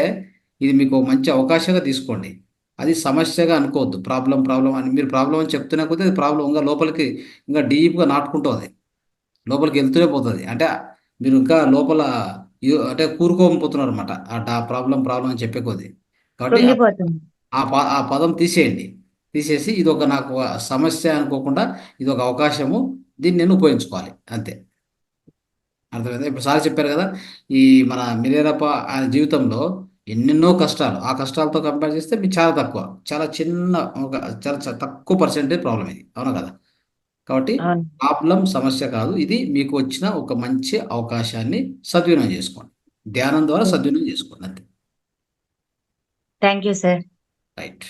ఇది మీకు ఒక మంచి అవకాశంగా తీసుకోండి. అది సమస్యగా అనుకోవద్దు. ప్రాబ్లం అని మీరు ప్రాబ్లం అని చెప్తున్నా కొద్దీ అది ప్రాబ్లం ఇంకా లోపలికి, ఇంకా డీప్గా నాటుకుంటుంది, లోపలికి వెళ్తూనే పోతుంది. అంటే మీరు ఇంకా లోపల అంటే కూరుకోకపోతున్నారు అనమాట ఆ ప్రాబ్లం అని చెప్పే కొద్దీ. కాబట్టి కృంగిపోతుంది. ఆ పదం తీసేయండి. తీసేసి ఇది ఒక నాకు సమస్య అనుకోకుండా ఇది ఒక అవకాశము, దీన్ని నేను ఉపయోగించుకోవాలి అంతే. అర్థమైందా? ఇప్పుడు సార్ చెప్పారు కదా, ఈ మన మిరేరప్ప ఆయన జీవితంలో ఎన్నెన్నో కష్టాలు, ఆ కష్టాలతో కంపేర్ చేస్తే మీరు చాలా తక్కువ, చాలా చిన్న ఒక చాలా తక్కువ పర్సెంటేజ్ ప్రాబ్లం ఇది, అవునా కదా? కాబట్టి అవును. ప్రాబ్లం సమస్య కాదు, ఇది మీకు వచ్చిన ఒక మంచి అవకాశాన్ని సద్వినియోగం చేసుకోండి. ధ్యానం ద్వారా సద్వినియోగం చేసుకోండి అంతే. Thank you sir. Right.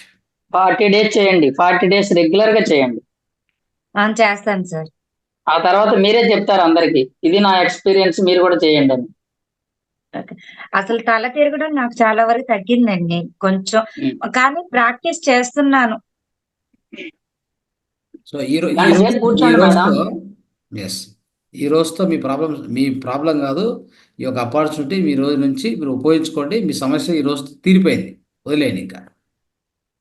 40 days చేయండి. 40 డేస్ రెగ్యులర్ గా చేయండి. చేస్తాను సార్. ఆ తర్వాత మీరే చెప్తారు అందరికి, ఇది నా ఎక్స్పీరియన్స్, మీరు కూడా చేయండి అని. ఓకే. అసలు తల తిరగడం నాకు చాలా వరకు తగ్గిందండి కొంచెం. ఉమ్. కానీ ప్రాక్టీస్ చేస్తున్నాను. సో ఈ రో- ఈ గంట రోజు సేపు ఈ కూర్చోండి మేడం. రోజుతో ఎస్, ఈ రోజుతో మీ ప్రాబ్లం కాదు, ఈ యొక్క ఆపర్చునిటీ మీ రోజు నుంచి మీరు ఉపయోగించుకోండి. మీ సమస్య ఈ రోజుతో తీరిపోయింది, వదిలేయండి ఇంకా.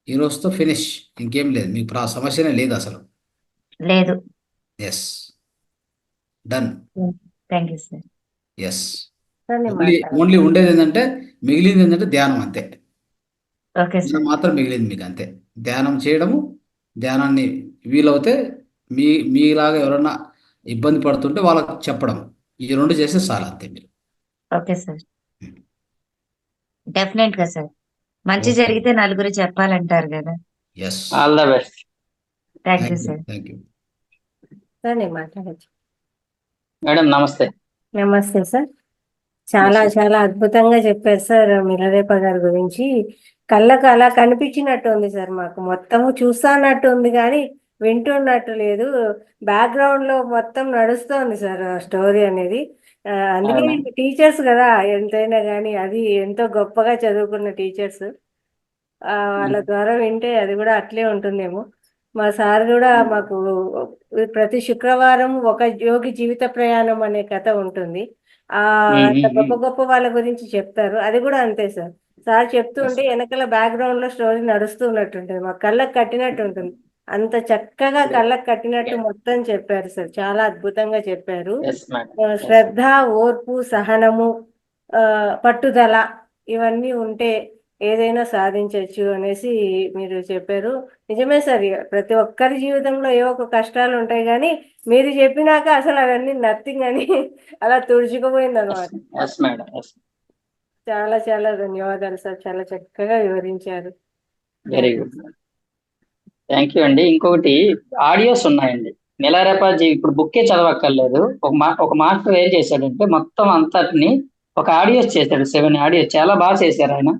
ఈ రోజుతో ఫినిష్, ఇంకేం లేదు, మీకు సమస్యనే లేదు అసలు. లేదు. Yes, done. Thank you sir. Yes. Sir నేను ఓన్లీ ఓన్లీ ఉండేది ఏంటంటే, మిగిలింది ఏంటంటే ధ్యానం అంతే. ఓకే ధ్యానం సార్. మాత్రం మిగిలింది మీకు అంతే. ధ్యానం చేయడము, ధ్యానాన్ని వీలవుతే మీ మీలాగా ఎవరన్నా ఇబ్బంది పడుతుంటే వాళ్ళకి చెప్పడం, ఈ రెండు చేస్తే చాలు అంతే మీరు. Okay sir. డెఫినెట్ గా సార్. మంచి ఓకే. జరిగితే నలుగురు చెప్పాలంటారు కదా. Yes. All the best. Thank you thank you, sir. Thank you. Sir నేను మాట్లాడచ్చు. మేడం నమస్తే. నమస్తే సార్. చాలా చాలా అద్భుతంగా చెప్పారు సార్ మిలరేప గారి గురించి. కళ్ళకు అలా కనిపించినట్టు ఉంది సార్, మాకు మొత్తము చూస్తానట్టు ఉంది కానీ వింటున్నట్టు లేదు. బ్యాక్గ్రౌండ్ లో మొత్తం నడుస్తోంది సార్ ఆ స్టోరీ అనేది. అందుకే అవునా? టీచర్స్ కదా ఎంతైనా కానీ, అది ఎంతో గొప్పగా చదువుకున్న టీచర్స్. వాళ్ళ ద్వారా వింటే అది కూడా అట్లే ఉంటుందేమో. మా సార్ కూడా మాకు ప్రతి శుక్రవారం ఒక యోగి జీవిత ప్రయాణం అనే కథ ఉంటుంది. అట్లా గొప్ప గొప్ప వాళ్ళ గురించి చెప్తారు. అది కూడా అంతే సార్. సార్ చెప్తూ ఉంటే వెనకాల బ్యాక్గ్రౌండ్ లో స్టోరీ నడుస్తూ ఉన్నట్టుంటుంది, మా కళ్ళకు కట్టినట్టు ఉంటుంది. అంత చక్కగా కళ్ళకు కట్టినట్టు మొత్తం చెప్పారు సార్. చాలా అద్భుతంగా చెప్పారు. Yes madam. శ్రద్ధ, ఓర్పు, సహనము, పట్టుదల ఇవన్నీ ఉంటే ఏదైనా సాధించవచ్చు అనేసి మీరు చెప్పారు. నిజమే సార్. ప్రతి ఒక్కరి జీవితంలో ఏవో ఒక కష్టాలు ఉంటాయి, కానీ మీరు చెప్పినాక అసలు అవన్నీ నథింగ్ అని అలా తుడుచుకుపోయింది అనమాట. Yes madam. ఎస్. చాలా చాలా ధన్యవాదాలు సార్. చాలా చక్కగా వివరించారు. Very good. థ్యాంక్ యూ అండి. ఇంకొకటి ఆడియోస్ ఉన్నాయండి. నెలరేపాజీ ఇప్పుడు బుక్కే చదవక్కర్లేదు. ఒక మాస్టర్ ఏం చేశాడంటే మొత్తం అంతటిని ఒక ఆడియోస్ చేశాడు. 7 ఆడియోస్ చాలా బాగా చేశారు ఆయన.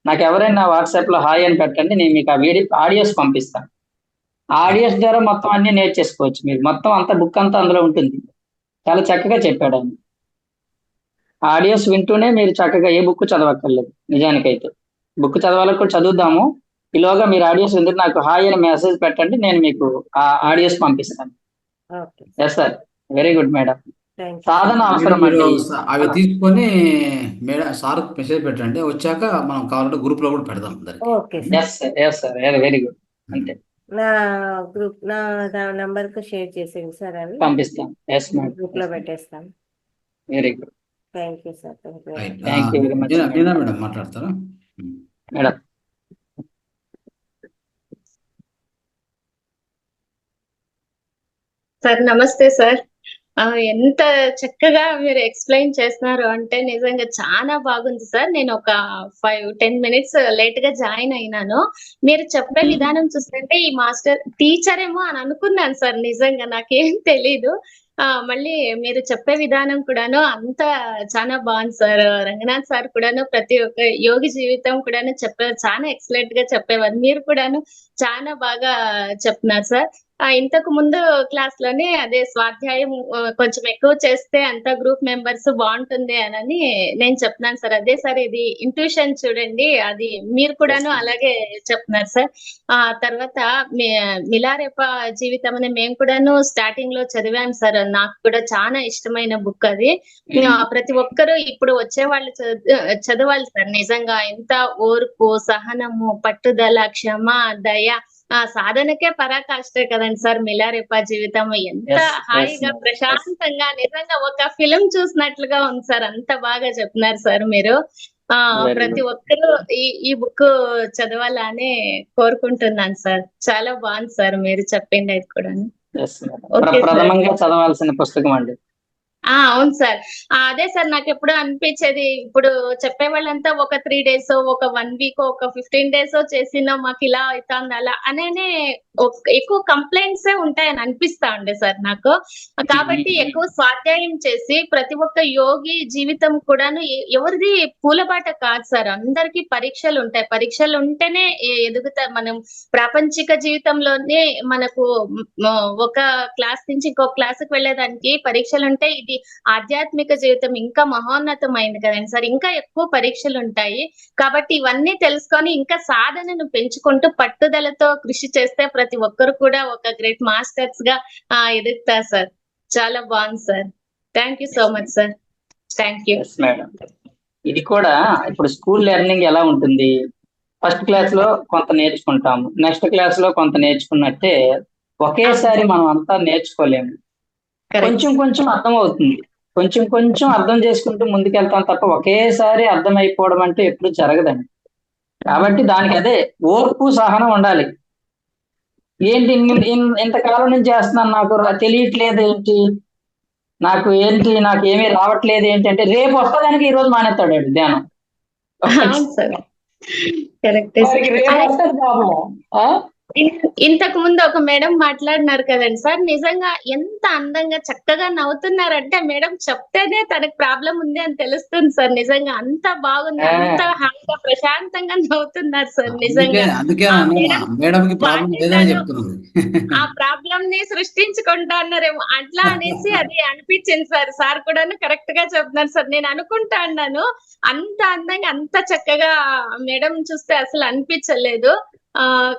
నాకు ఎవరైనా వాట్సాప్ లో హాయ్ అని పెట్టండి, నేను మీకు ఆ వీడియో ఆడియోస్ పంపిస్తాను. ఆ ఆడియోస్ ద్వారా మొత్తం అన్ని నేర్చేసుకోవచ్చు మీరు. మొత్తం అంత బుక్ అంతా అందులో ఉంటుంది. చాలా చక్కగా చెప్పాడు ఆయన. ఆడియోస్ వింటూనే మీరు చక్కగా ఏ బుక్ చదవక్కర్లేదు. నిజానికైతే బుక్ చదవాలకు కూడా చదువుదాము. ఈలోగా మీరు ఆడియోస్ వింటే నాకు హాయ్ అని మెసేజ్ పెట్టండి, నేను మీకు ఆ ఆడియోస్ పంపిస్తాను. Okay yes sir. Very good madam. Thank you. సాధన అవసరం మీరు అండి. అవి తీసుకొని మేడం సార్ మెసేజ్ పెట్టండి. వచ్చాక మనం కావాలంటే గ్రూప్ లో కూడా పెడదాం అందరికి. Okay sir. Yes sir. Yes sir. Very good. అంతే నా నంబర్ కు షేర్ చేసేయండి సార్. అవి పంపిస్తాను. Yes madam. గ్రూప్ లో పెట్టేస్తాను. Very good. Thank you sir. Thank you. Right. Thank you very much Meena madam మాట్లాడతారా? మేడం. సార్ నమస్తే సార్. ఎంత చక్కగా మీరు ఎక్స్ప్లెయిన్ చేస్తున్నారు అంటే నిజంగా చాలా బాగుంది సార్. నేను ఒక 5-10 మినిట్స్ లేట్ గా జాయిన్ అయినాను. మీరు చెప్పే విధానం చూస్తుంటే ఈ మాస్టర్ టీచర్ ఏమో అని అనుకున్నాను సార్. నిజంగా నాకేం తెలీదు. మళ్ళీ మీరు చెప్పే విధానం కూడాను అంత చాలా బాగుంది సార్. రంగనాథ్ సార్ కూడాను ప్రతి ఒక్క యోగి జీవితం కూడాను చెప్పారు. చాలా ఎక్సలెంట్ గా చెప్పేవారు. మీరు కూడాను చాలా బాగా చెప్తున్నారు సార్. ఇంతకు ముందు క్లాస్ లోనే అదే స్వాధ్యాయం కొంచెం ఎక్కువ చేస్తే అంతా గ్రూప్ మెంబర్స్ బాగుంటుంది అని నేను చెప్తున్నాను సార్. అదే సార్ ఇది ఇంట్యూషన్ చూడండి, అది మీరు కూడాను అలాగే చెప్తున్నారు సార్. తర్వాత మిలారేప జీవితం అని మేము కూడాను స్టార్టింగ్ లో చదివాం సార్. నాకు కూడా చాలా ఇష్టమైన బుక్ అది. ప్రతి ఒక్కరు ఇప్పుడు వచ్చే వాళ్ళు చదవాలి సార్. నిజంగా ఎంత ఓర్పు, సహనము, పట్టుదల, క్షమ, దయ సాధనకే పరాకాష్టే కదండి సార్ మిలారేప జీవితం. ఎంత హాయిగా ప్రశాంతంగా నిజంగా ఒక ఫిలిం చూసినట్లుగా ఉంది సార్. అంత బాగా చెప్తున్నారు సార్ మీరు. ప్రతి ఒక్కరు ఈ బుక్ చదవాలని కోరుకుంటున్నాను సార్. చాలా బాగుంది సార్ మీరు చెప్పింది అది కూడా. ప్రథమంగా చదవాల్సిన పుస్తకం అండి. అవును సార్. అదే సార్ నాకు ఎప్పుడు అనిపించేది, ఇప్పుడు చెప్పే వాళ్ళంతా ఒక 3 days ఒక 1 week ఒక 15 days చేసినా మాకు ఇలా అవుతుంది అలా అనేనే ఎక్కువ కంప్లైంట్స్ ఉంటాయని అనిపిస్తా ఉండే సార్ నాకు. కాబట్టి ఎక్కువ స్వాధ్యాయం చేసి ప్రతి ఒక్క యోగి జీవితం కూడాను ఎవరిది పూలబాట కాదు సార్. అందరికీ పరీక్షలు ఉంటాయి. పరీక్షలు ఉంటేనే ఎదుగుతారు. మనం ప్రాపంచిక జీవితంలోనే మనకు ఒక క్లాస్ నుంచి ఇంకో క్లాస్కి వెళ్ళేదానికి పరీక్షలు ఉంటాయి. ఇది ఆధ్యాత్మిక జీవితం ఇంకా మహోన్నతమైంది కదండి సార్. ఇంకా ఎక్కువ పరీక్షలు ఉంటాయి. కాబట్టి ఇవన్నీ తెలుసుకొని ఇంకా సాధనను పెంచుకుంటూ పట్టుదలతో కృషి చేస్తే ప్రతి ఒక్కరు కూడా ఒక గ్రేట్ మాస్టర్స్ గా ఎదుగుతారు సార్. చాలా బాగుంది sir. Thank you so much sir. Thank you madam. ఇది కూడా ఇప్పుడు స్కూల్ లెర్నింగ్ ఎలా ఉంటుంది, ఫస్ట్ క్లాస్ లో కొంత నేర్చుకుంటాము, నెక్స్ట్ క్లాస్ లో కొంత నేర్చుకున్నట్టే ఒకేసారి మనం అంతా నేర్చుకోలేము. కొంచెం కొంచెం అర్థం అవుతుంది. కొంచెం కొంచెం అర్థం చేసుకుంటూ ముందుకెళ్తాం తప్ప ఒకేసారి అర్థం అయిపోవడం అంటే ఎప్పుడు జరగదండి. కాబట్టి దానికి అదే ఓర్పు, సహనం ఉండాలి. ఏంటి ఇంతకాలం నుంచి చేస్తున్నాను, నాకు తెలియట్లేదు ఏంటి, నాకు ఏమీ రావట్లేదు ఏంటి అంటే రేపు వస్తుందానికి ఈ రోజు మానేస్తాడు ధ్యానం. రేపు వస్తుంది పాపం. ఇంతకు ముందు ఒక మేడం మాట్లాడినారు కదండి సార్. నిజంగా ఎంత అందంగా చక్కగా నవ్వుతున్నారంటే మేడం చెప్తేనే తనకు ప్రాబ్లం ఉంది అని తెలుస్తుంది సార్. నిజంగా అంత బాగుంది, అంత హాయిగా ప్రశాంతంగా నవ్వుతున్నారు సార్. నిజంగా ఆ ప్రాబ్లం ని సృష్టించుకుంటా అన్నారేమో అట్లా అనేసి అది అనిపించింది సార్. సార్ కూడా కరెక్ట్ గా చెప్తున్నారు సార్. నేను అనుకుంటా అన్నాను అంత అందంగా అంత చక్కగా మేడం చూస్తే అసలు అనిపించలేదు.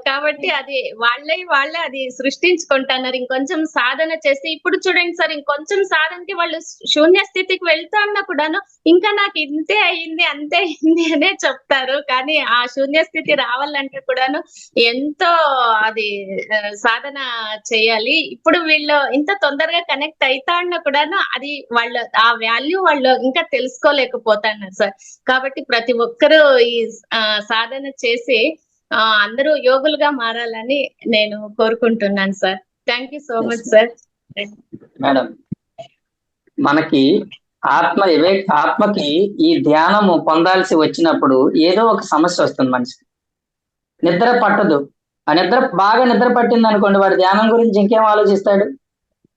కాబట్టి అది వాళ్ళే అది సృష్టించుకుంటున్నారు. ఇంకొంచెం సాధన చేస్తే ఇప్పుడు చూడండి సార్, ఇంకొంచెం సాధనకి వాళ్ళు శూన్య స్థితికి వెళ్తా అన్నా కూడాను ఇంకా నాకు ఇంతే అయింది అంతే అయింది అనే చెప్తారు. కానీ ఆ శూన్య స్థితి రావాలంటే కూడాను ఎంతో అది సాధన చేయాలి. ఇప్పుడు వీళ్ళు ఇంత తొందరగా కనెక్ట్ అయితా అన్నా కూడాను అది వాళ్ళు ఆ వాల్యూ వాళ్ళు ఇంకా తెలుసుకోలేకపోతున్నారు సార్. కాబట్టి ప్రతి ఒక్కరూ ఈ సాధన చేసి అందరూ యోగులుగా మారాలని నేను కోరుకుంటున్నాను sir. Thank you so much sir. Madam, మనకి ఆత్మకి ఈ ధ్యానము పొందాల్సి వచ్చినప్పుడు ఏదో ఒక సమస్య వస్తుంది మనిషికి. నిద్ర పట్టదు. ఆ బాగా నిద్ర పట్టింది అనుకోండి, వాడు ధ్యానం గురించి ఇంకేం ఆలోచిస్తాడు?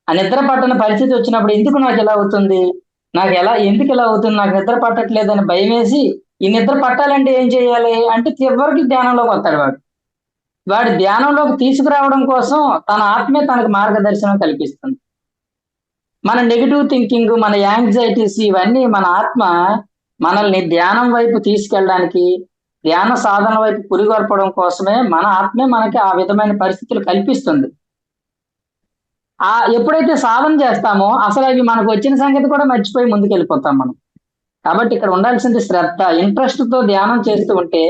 ఆ నిద్ర పట్టని పరిస్థితి వచ్చినప్పుడు ఎందుకు నాకు ఎలా అవుతుంది, ఎందుకు ఇలా అవుతుంది, నాకు నిద్ర పట్టట్లేదని భయం వేసి ఈ నిద్ర పట్టాలంటే ఏం చేయాలి అంటే చివరికి ధ్యానంలోకి వస్తాడు. వాడు ధ్యానంలోకి తీసుకురావడం కోసం తన ఆత్మే తనకు మార్గదర్శనం కల్పిస్తుంది. మన నెగిటివ్ థింకింగ్, మన యాంగ్జైటీస్ ఇవన్నీ మన ఆత్మ మనల్ని ధ్యానం వైపు తీసుకెళ్ళడానికి, ధ్యాన సాధన వైపు పురిగొల్పడం కోసమే మన ఆత్మే మనకి ఆ విధమైన పరిస్థితులు కల్పిస్తుంది. ఎప్పుడైతే సాధన చేస్తామో అసలు అవి మనకు వచ్చిన సంగతి కూడా మర్చిపోయి ముందుకెళ్ళిపోతాం మనం. కాబట్టి ఇక్కడ ఉండాల్సింది శ్రద్ధ. ఇంట్రెస్ట్ తో ధ్యానం చేస్తూ ఉంటే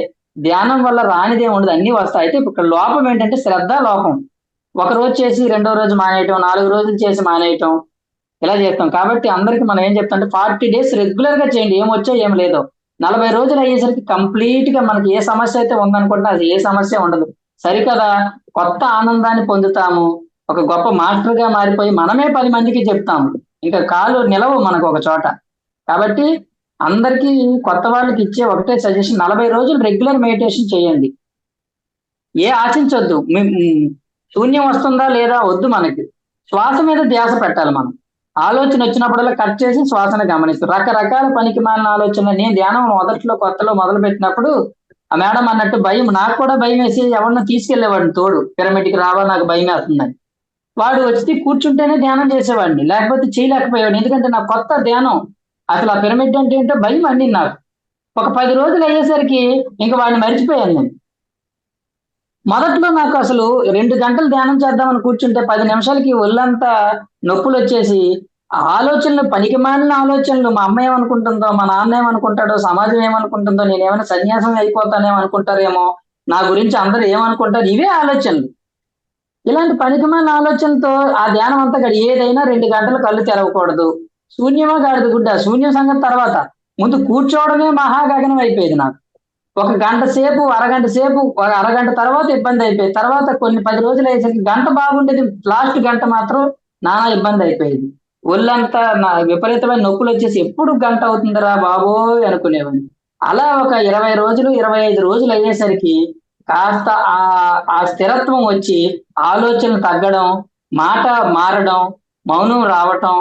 ధ్యానం వల్ల రానిదే ఉండదు, అన్ని వస్తాయి. అయితే ఇక్కడ లోపం ఏంటంటే శ్రద్ధ లోపం. ఒక రోజు చేసి రెండో రోజు మానేయటం, 4 రోజులు చేసి మానేయటం, ఇలా చేస్తాం. కాబట్టి అందరికి మనం ఏం చెప్తాం, 40 days రెగ్యులర్ గా చేయండి, ఏమొచ్చో ఏం లేదో. 40 రోజులు అయ్యేసరికి కంప్లీట్ గా మనకి ఏ సమస్య అయితే ఉందనుకుంటే అది ఏ సమస్య ఉండదు. సరికదా, కొత్త ఆనందాన్ని పొందుతాము. ఒక గొప్ప మాస్టర్ గా మారిపోయి మనమే 10 మందికి చెప్తాము. ఇంకా కాలు నిలవు మనకు ఒక చోట. కాబట్టి అందరికీ కొత్త వాళ్ళకి ఇచ్చే ఒకటే సజెషన్, 40 రోజులు రెగ్యులర్ మెడిటేషన్ చేయండి. ఏ ఆశించొద్దు, శూన్యం వస్తుందా లేదా వద్దు, మనకి శ్వాస మీద ధ్యాస పెట్టాలి. మనం ఆలోచన వచ్చినప్పుడల్లా కట్ చేసి శ్వాసను గమనిస్తాం. రకరకాల పనికి మాలిన ఆలోచనలు. నేను ధ్యానం కొత్తలో మొదలు పెట్టినప్పుడు ఆ మేడం అన్నట్టు భయం, నాకు కూడా భయం వేసి ఎవరినో తీసుకెళ్లేవాడిని తోడు, పిరమిడ్కి రావా నాకు భయం వేస్తుందని. వాడు వచ్చి కూర్చుంటేనే ధ్యానం చేసేవాడిని, లేకపోతే చేయలేకపోయేవాడిని. ఎందుకంటే నాకు కొత్త ధ్యానం, అసలు ఆ పిరమిడ్ అంటే ఏంటో భయం అన్ని. నాకు ఒక 10 రోజులు అయ్యేసరికి ఇంకా వాడిని మర్చిపోయాను నేను. మొదట్లో నాకు అసలు 2 గంటలు ధ్యానం చేద్దామని కూర్చుంటే 10 నిమిషాలకి ఒళ్ళంతా నొప్పులు వచ్చేసి ఆలోచనలు, పనికి మాలిన ఆలోచనలు. మా అమ్మ ఏమనుకుంటుందో, మా నాన్న ఏమనుకుంటాడో, సమాజం ఏమనుకుంటుందో, నేనేమైనా సన్యాసం అయిపోతానేమనుకుంటారేమో, నా గురించి అందరూ ఏమనుకుంటారు, ఇవే ఆలోచనలు. ఇలాంటి పనికిమాలిన ఆలోచనతో ఆ ధ్యానం అంతా ఏదైనా 2 గంటలు కళ్ళు తెరవకూడదు. శూన్యమా గాడిద గుడ్డ, శూన్యం సంగతి తర్వాత, ముందు కూర్చోవడమే మహాగగనం అయిపోయేది నాకు. 1 గంట సేపు, అరగంట సేపు, అరగంట తర్వాత ఇబ్బంది అయిపోయేది. తర్వాత కొన్ని 10 రోజులు అయ్యేసరికి గంట బాగుండేది, లాస్ట్ గంట మాత్రం నానా ఇబ్బంది అయిపోయేది. ఒళ్ళంతా విపరీతమైన నొప్పులు వచ్చేసి ఎప్పుడు గంట అవుతుందిరా బాబోయ్ అనుకునేవాడిని. అలా ఒక 20 రోజులు, 25 రోజులు అయ్యేసరికి కాస్త ఆ స్థిరత్వం వచ్చి ఆలోచనలు తగ్గడం, మాట మారడం, మౌనం రావటం,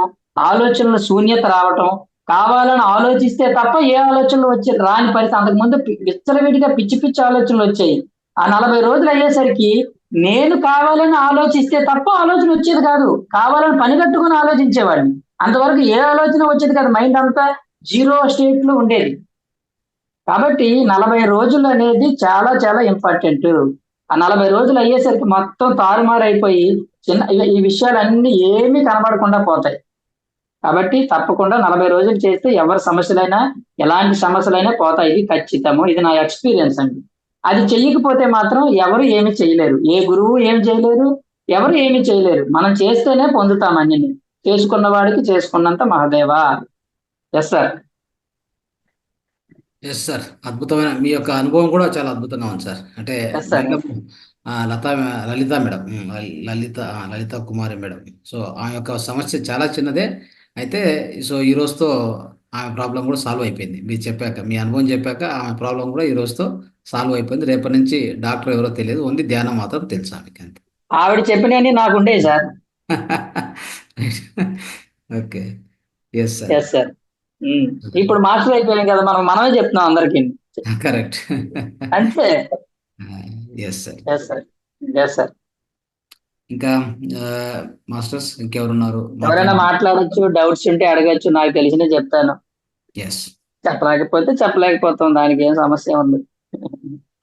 ఆలోచనలు శూన్యత రావటం, కావాలని ఆలోచిస్తే తప్ప ఏ ఆలోచనలు రాని పరిస్థితి. అంతకుముందు విచ్చలవిడిగా పిచ్చి పిచ్చి ఆలోచనలు వచ్చాయి. ఆ 40 రోజులు అయ్యేసరికి నేను కావాలని ఆలోచిస్తే తప్ప ఆలోచన వచ్చేది కాదు, కావాలని పని కట్టుకుని ఆలోచించేవాడిని. అంతవరకు ఏ ఆలోచన వచ్చేది కాదు, మైండ్ అంతా జీరో స్టేట్ లో ఉండేది. కాబట్టి 40 రోజులు అనేది చాలా చాలా ఇంపార్టెంట్. ఆ 40 రోజులు అయ్యేసరికి మొత్తం తారుమారు అయిపోయి ఈ విషయాలన్నీ ఏమీ కనబడకుండా పోతాయి. కాబట్టి తప్పకుండా 40 రోజులు చేస్తే ఎవరి సమస్యలైనా, ఎలాంటి సమస్యలైనా పోతాయి. ఇది ఖచ్చితము, ఇది నా ఎక్స్పీరియన్స్ అండి. అది చెయ్యకపోతే మాత్రం ఎవరు ఏమి చేయలేరు, ఏ గురువు ఏమి చేయలేరు, ఎవరు ఏమి చేయలేరు. మనం చేస్తేనే పొందుతాం అన్ని. చేసుకున్న వాడికి చేసుకున్నంత Mahadeva. Yes sir. Yes sir, అద్భుతమైన మీ యొక్క అనుభవం కూడా చాలా అద్భుతంగా ఉంది సార్. అంటే లలిత మేడం, లలిత కుమారి మేడం. సో ఆమె యొక్క సమస్య చాలా చిన్నదే. అయితే సో ఈ రోజుతో ఆమె ప్రాబ్లం కూడా సాల్వ్ అయిపోయింది. మీరు చెప్పాక, మీ అనుభవం చెప్పాక ఆమె ప్రాబ్లం కూడా ఈ రోజుతో సాల్వ్ అయిపోయింది. రేపటి నుంచి డాక్టర్ ఎవరో తెలియదు, ఓన్లీ ధ్యానం మాత్రం తెలుసు ఆమెకి, అంతే. ఆవిడ చెప్పినవి నాకు ఉండే sir. Okay, yes sir. Yes sir. ఇప్పుడు మాస్టర్ అయిపోయాం కదా, మనమే చెప్తున్నాం అందరికి. కరెక్ట్, అంతే. Yes sir. Yes sir. Yes sir. ఇంకా మాస్టర్స్ ఇంకెవరున్నారు? ఎవరైనా మాట్లాడచ్చు, డౌట్స్ ఉంటే అడగచ్చు, నాకు తెలిసిన చెప్తాను. ఎస్, చెప్పలేకపోతే చెప్పలేకపోతాం, దానికి ఏం సమస్య ఉంది.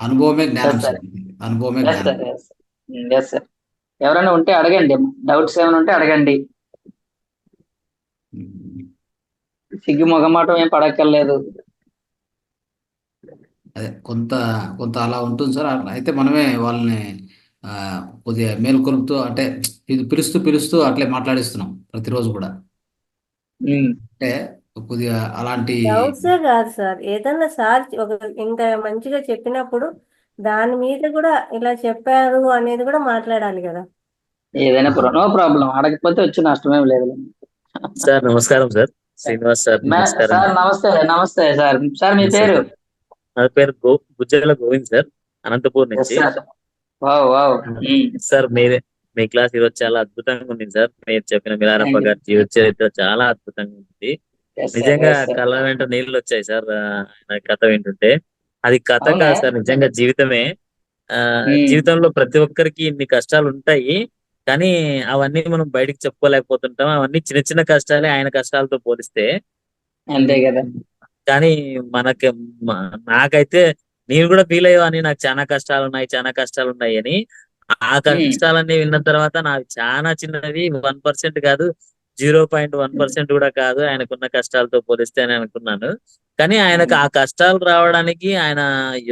అనుభవమే జ్ఞానం సార్. అనుభవమే ఎస్ జ్ఞానం. Sir, yes yes sir. ఎవరైనా ఉంటే అడగండి, డౌట్స్ ఏమైనా ఉంటే అడగండి. ఉమ్. సిగ్గు మొగమాటం ఏం పడక్కర్లేదు. అదే కొంత కొంత అలా ఉంటుంది సార్. అట్లా అయితే మనమే వాళ్ళని ఆ, కొద్దిగా మేల్కొలుపుతూ అంటే ఇది పిలుస్తూ పిలుస్తూ అట్లే మాట్లాడిస్తున్నాం ప్రతిరోజు కూడా. ఉమ్. అంటే కొద్దిగా అలాంటి డౌట్సే కాదు సార్, ఏదన్నా సార్ ఒక ఇంత మంచిగా చెప్పినప్పుడు దాని మీద కూడా ఇలా చెప్పారు అనేది కూడా మాట్లాడాలి కదా. ఏదైనా నో ప్రాబ్లం, అడగకపోతే వచ్చి నష్టమేం లేదు. సార్ నమస్కారం సార్. శ్రీనివాస్ సార్ నమస్కారం. సార్ నమస్తే, నమస్తే సార్. సార్ మీ నమస్తే పేరు? సార్. నా పేరు గుజ్జల గోవింద్ సార్, అనంతపూర్ ఎస్ నుంచి. సార్. Wow wow. సార్ మీ క్లాస్ ఈరోజు చాలా అద్భుతంగా ఉంది సార్. మీరు చెప్పిన మిలారప్ప Thank you. గారి జీవిత చరిత్ర చాలా అద్భుతంగా ఉంది. Yes, sir. నిజంగా Yes, sir. కళ్ళ వెంట నీళ్ళు వచ్చాయి సార్. ఆయన కథ వింటుంటే అది కథ అవునా? కాదు సార్, నిజంగా జీవితమే. జీవితంలో ప్రతి ఒక్కరికి ఇన్ని కష్టాలు ఉంటాయి, కానీ అవన్నీ మనం బయటికి చెప్పుకోలేకపోతుంటాం. అవన్నీ చిన్న చిన్న కష్టాలే ఆయన కష్టాలతో పోలిస్తే. అంతే కదా. కానీ మనకి నాకైతే నేను కూడా ఫీల్ అయ్యేవాడిని, నాకు చాలా కష్టాలు ఉన్నాయి, చాలా కష్టాలు ఉన్నాయి అని. ఆ కష్టాలన్నీ విన్న తర్వాత నాకు చాలా చిన్నవి, 1% కాదు, 0.1% కూడా కాదు ఆయనకున్న కష్టాలతో పోలిస్తే అని అనుకున్నాను. కానీ ఆయనకు ఆ కష్టాలు రావడానికి, ఆయన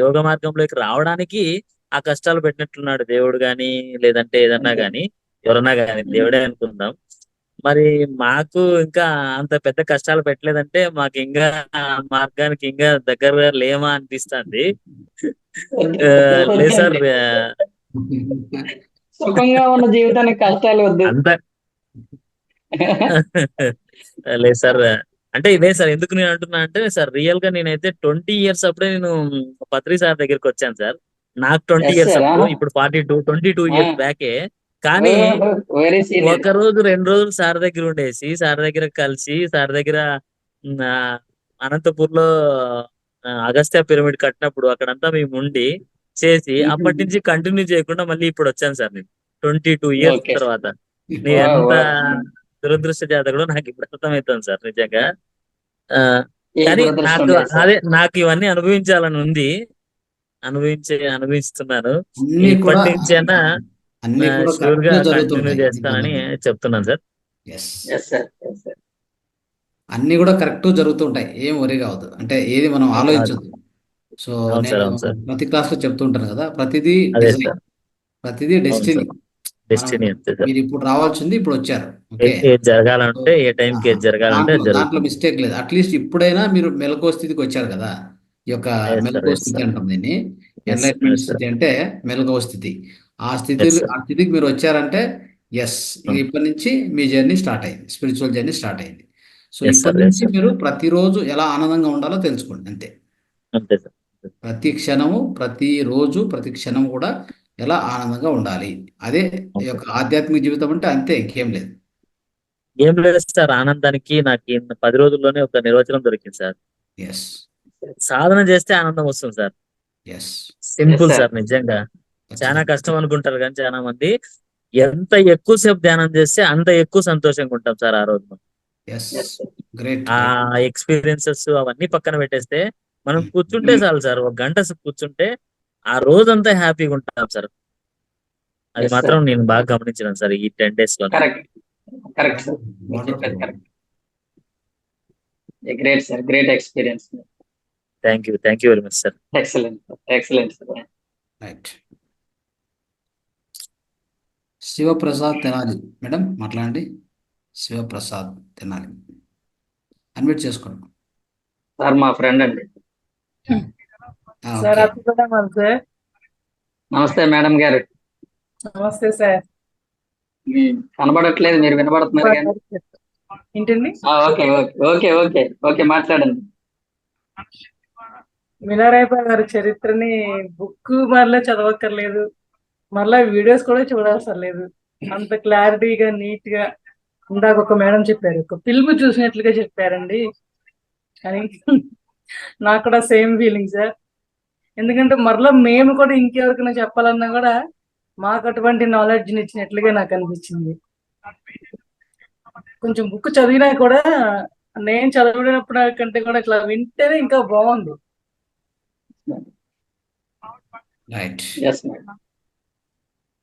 యోగ మార్గంలోకి రావడానికి ఆ కష్టాలు పెట్టినట్లున్నాడు దేవుడు గాని, లేదంటే ఏదన్నా గాని, ఎవరన్నా గాని, దేవుడే అనుకుందాం. మరి మాకు ఇంకా అంత పెద్ద కష్టాలు పెట్టలేదంటే మాకు ఇంకా మార్గానికి ఇంకా దగ్గరగా లేమా అనిపిస్తుంది. లేదు సార్, సుఖంగా ఉన్న జీవితానికి కష్టాలు వద్దు. అంత లేదు సార్. అంటే ఇదే సార్, ఎందుకు నేను అంటున్నా అంటే సార్, రియల్ గా నేనైతే 20 years అప్పుడే నేను పత్రి సార్ దగ్గరికి వచ్చాను సార్. నాకు 20 Yes, years sir. అప్పుడు, ఇప్పుడు 22 years బ్యాకే. కానీ వెరీ సీరియస్. ఒక రోజు 2 రోజులు సార్ దగ్గర ఉండేసి, సార్ దగ్గర కలిసి, సార్ దగ్గర అనంతపూర్ లో అగస్త్య పిరమిడ్ కట్టినప్పుడు అక్కడంతా మేము ఉండి చేసి, అప్పటి నుంచి కంటిన్యూ చేయకుండా మళ్ళీ ఇప్పుడు వచ్చాను సార్ నేను 22 years Okay. తర్వాత. నేను ఎంత దురదృష్ట జాతకుడో నాకు ఇప్పుడు అర్థమవుతుంది సార్ నిజంగా. కానీ నాకు ఇవన్నీ అనుభవించాలని ఉంది, అనుభవిస్తున్నాను. అన్ని కూడా ఇప్పటి నుంచి అయినా అన్ని కూడా షూర్ గా correct గా కంటిన్యూ జరుగుతుంటాయి చేస్తానని చెప్తున్నాను sir. Yes Yes, sir. Yes, sir. అన్ని కూడా కరెక్ట్ జరుగుతుంటాయి, ఏం వరి కావద్దు. అంటే ఏది మనం ఆలోచించదు. సో అవును సార్, నేను అవును సార్. ప్రతి క్లాస్ లో చెప్తుంటాను కదా, ప్రతిదీ అదే డిజైన్, సార్, ప్రతిదీ అవును డెస్టినీ. సార్. డెస్టినీ అంతే సార్. మీరు ఇప్పుడు రావాల్సింది ఇప్పుడు వచ్చారు. ఓకే, ఏది జరగాలంటే, ఏ టైంకి ఏది జరగాలంటే అది దాంట్లో జరుగుతుంది. మిస్టేక్ లేదు. అట్లీస్ట్ ఇప్పుడైనా మీరు మెలకువ స్థితికి వచ్చారు కదా. ఈ యొక్క Yes, sir. మెలకువ Yes, స్థితి sir. అంటాం దీన్ని. Yes, enlightenment yes, sir. స్థితి అంటే మెలకువ స్థితి. ఆ Yes, స్థితికి మీరు వచ్చారంటే ఎస్, Hmm. ఇప్పటి నుంచి మీ జర్నీ స్టార్ట్ అయింది, స్పిరిచువల్ జర్నీ స్టార్ట్ అయింది. సో Yes, ఇప్పటి sir. Yes, నుంచి sir. మీరు ప్రతిరోజు ఎలా ఆనందంగా ఉండాలో తెలుసుకోండి అంతే. అంతే సార్. ప్రతి క్షణము, ప్రతిరోజు, ప్రతి క్షణం కూడా ఎలా ఆనందంగా ఉండాలి. అదే ఈ యొక్క ఆధ్యాత్మిక జీవితం అంటే అంతే, ఇంకేం లేదు. ఏం లేదు సార్, ఆనందానికి నాకు ఈ 10 రోజుల్లోనే ఒక నిర్వచనం దొరికింది సార్. ఎస్ సాధన చేస్తే ఆనందం వస్తుంది sir. Yes simple Yes, sir. Sir. నిజంగా చాలా కష్టం అనుకుంటారు కానీ చాలా మంది, ఎంత ఎక్కువసేపు ధ్యానం చేస్తే అంత ఎక్కువ సంతోషంగా ఉంటాం సార్ ఆ రోజు. Yes Yes, sir. గ్రేట్. ఆ ఎక్స్పీరియన్సెస్ అవన్నీ పక్కన పెట్టేస్తే మనం కూర్చుంటే చాలు సార్, 1 గంట కూర్చుంటే ఆ రోజంతా హ్యాపీగా ఉంటాం సార్. అది Yes, sir. మాత్రం నేను బాగా గమనించినాను సార్ ఈ 10 days లో. Correct, correct sir. Correct. Great sir, great experience. Thank you very much sir. Excellent, excellent sir. Right. Shivaprasad Tenali madam మాట్లాడండి. శివప్రసాద్ తెనాలి అన్మ్యూట్ చేసుకోండి. సార్ మా ఫ్రెండ్ అండి. సార్ ఓకే, అద్భుతం సార్. నమస్తే మేడం గారు. నమస్తే సార్. కనబడట్లేదు, మీరు వినబడుతున్నారు కానీ. ఏంటండి? Okay okay okay okay okay మాట్లాడండి. మిలారప్ప గారి చరిత్రని బుక్ మరలా చదవక్కర్లేదు, మరలా వీడియోస్ కూడా చూడవసరం లేదు. అంత క్లారిటీగా, నీట్ గా ఇందాక ఒక మేడం చెప్పారు, ఒక ఫిల్మ్ చూసినట్లుగా చెప్పారండి. కానీ నాకు కూడా సేమ్ ఫీలింగ్ సార్. ఎందుకంటే మరలా మేము కూడా ఇంకెవరికైనా చెప్పాలన్నా కూడా మాకు అటువంటి నాలెడ్జ్ని ఇచ్చినట్లుగా నాకు అనిపించింది. కొంచెం బుక్ చదివినా కూడా నేను చదివినప్పుడు కంటే కూడా ఇట్లా వింటేనే ఇంకా బాగుంది. రైట్. Yes madam.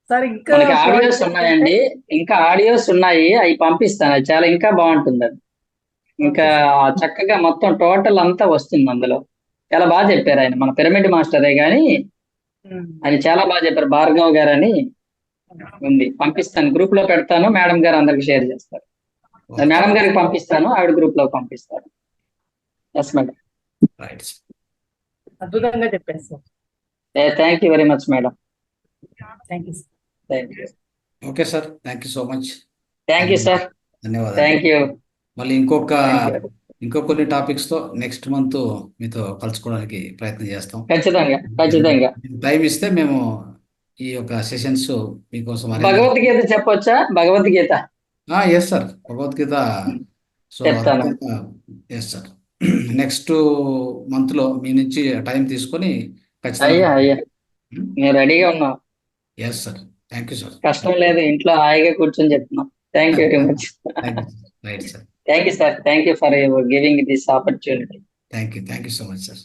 సార్ ఇంకా మనకి ఆడియోస్ పాడ్కాస్ట్ ఉన్నాయండి, ఇంకా ఆడియోస్ ఉన్నాయి, అవి పంపిస్తాను. అది చాలా ఇంకా బాగుంటుంది. అది ఇంకా చక్కగా మొత్తం టోటల్ అంతా వస్తుంది అందులో. చాలా బాగా చెప్పారు ఆయన, మన పిరమిడ్ మాస్టరే గాని ఆయన చాలా బాగా చెప్పారు. భార్గవ్ గారు అని ఉంది, పంపిస్తాను, గ్రూప్ లో పెడతాను, మేడం గారు అందరికి షేర్ చేస్తారు. మేడం గారికి పంపిస్తాను, ఆవిడ గ్రూప్ లో పంపిస్తారు. Yes madam. రైట్. అద్భుతంగా చెప్పారు sir. Thank you very much madam. Thank you. Thank you. Okay sir, thank you so much. Thank you sir. ధన్యవాదాలు. Thank you. మళ్ళీ ఇంకో కొన్ని టాపిక్స్ తో నెక్స్ట్ మంత్ మీతో కలుసుకోవడానికి ప్రయత్నం చేస్తాం. ఖచ్చితంగా ఖచ్చితంగా. టైం ఇస్తే మేము ఈ యొక్క సెషన్స్ మీకోసం భగవద్గీత చెప్పొచ్చా? Bhagavad Gita yes sir, Bhagavad Gita. So చెప్తాను. ఎస్ సార్, నెక్స్ట్ మంత్ లో మీ నుంచి టైం తీసుకొని అయ్యా అయ్యా నేను రెడీగా ఉన్నా. Yes sir, thank you sir. కష్టం లేదు, ఇంట్లో హాయిగా కూర్చొని చెప్తున్నాం. Thank you very much. Right sir. Thank you sir. Thank you for giving this opportunity. Thank you so much sir.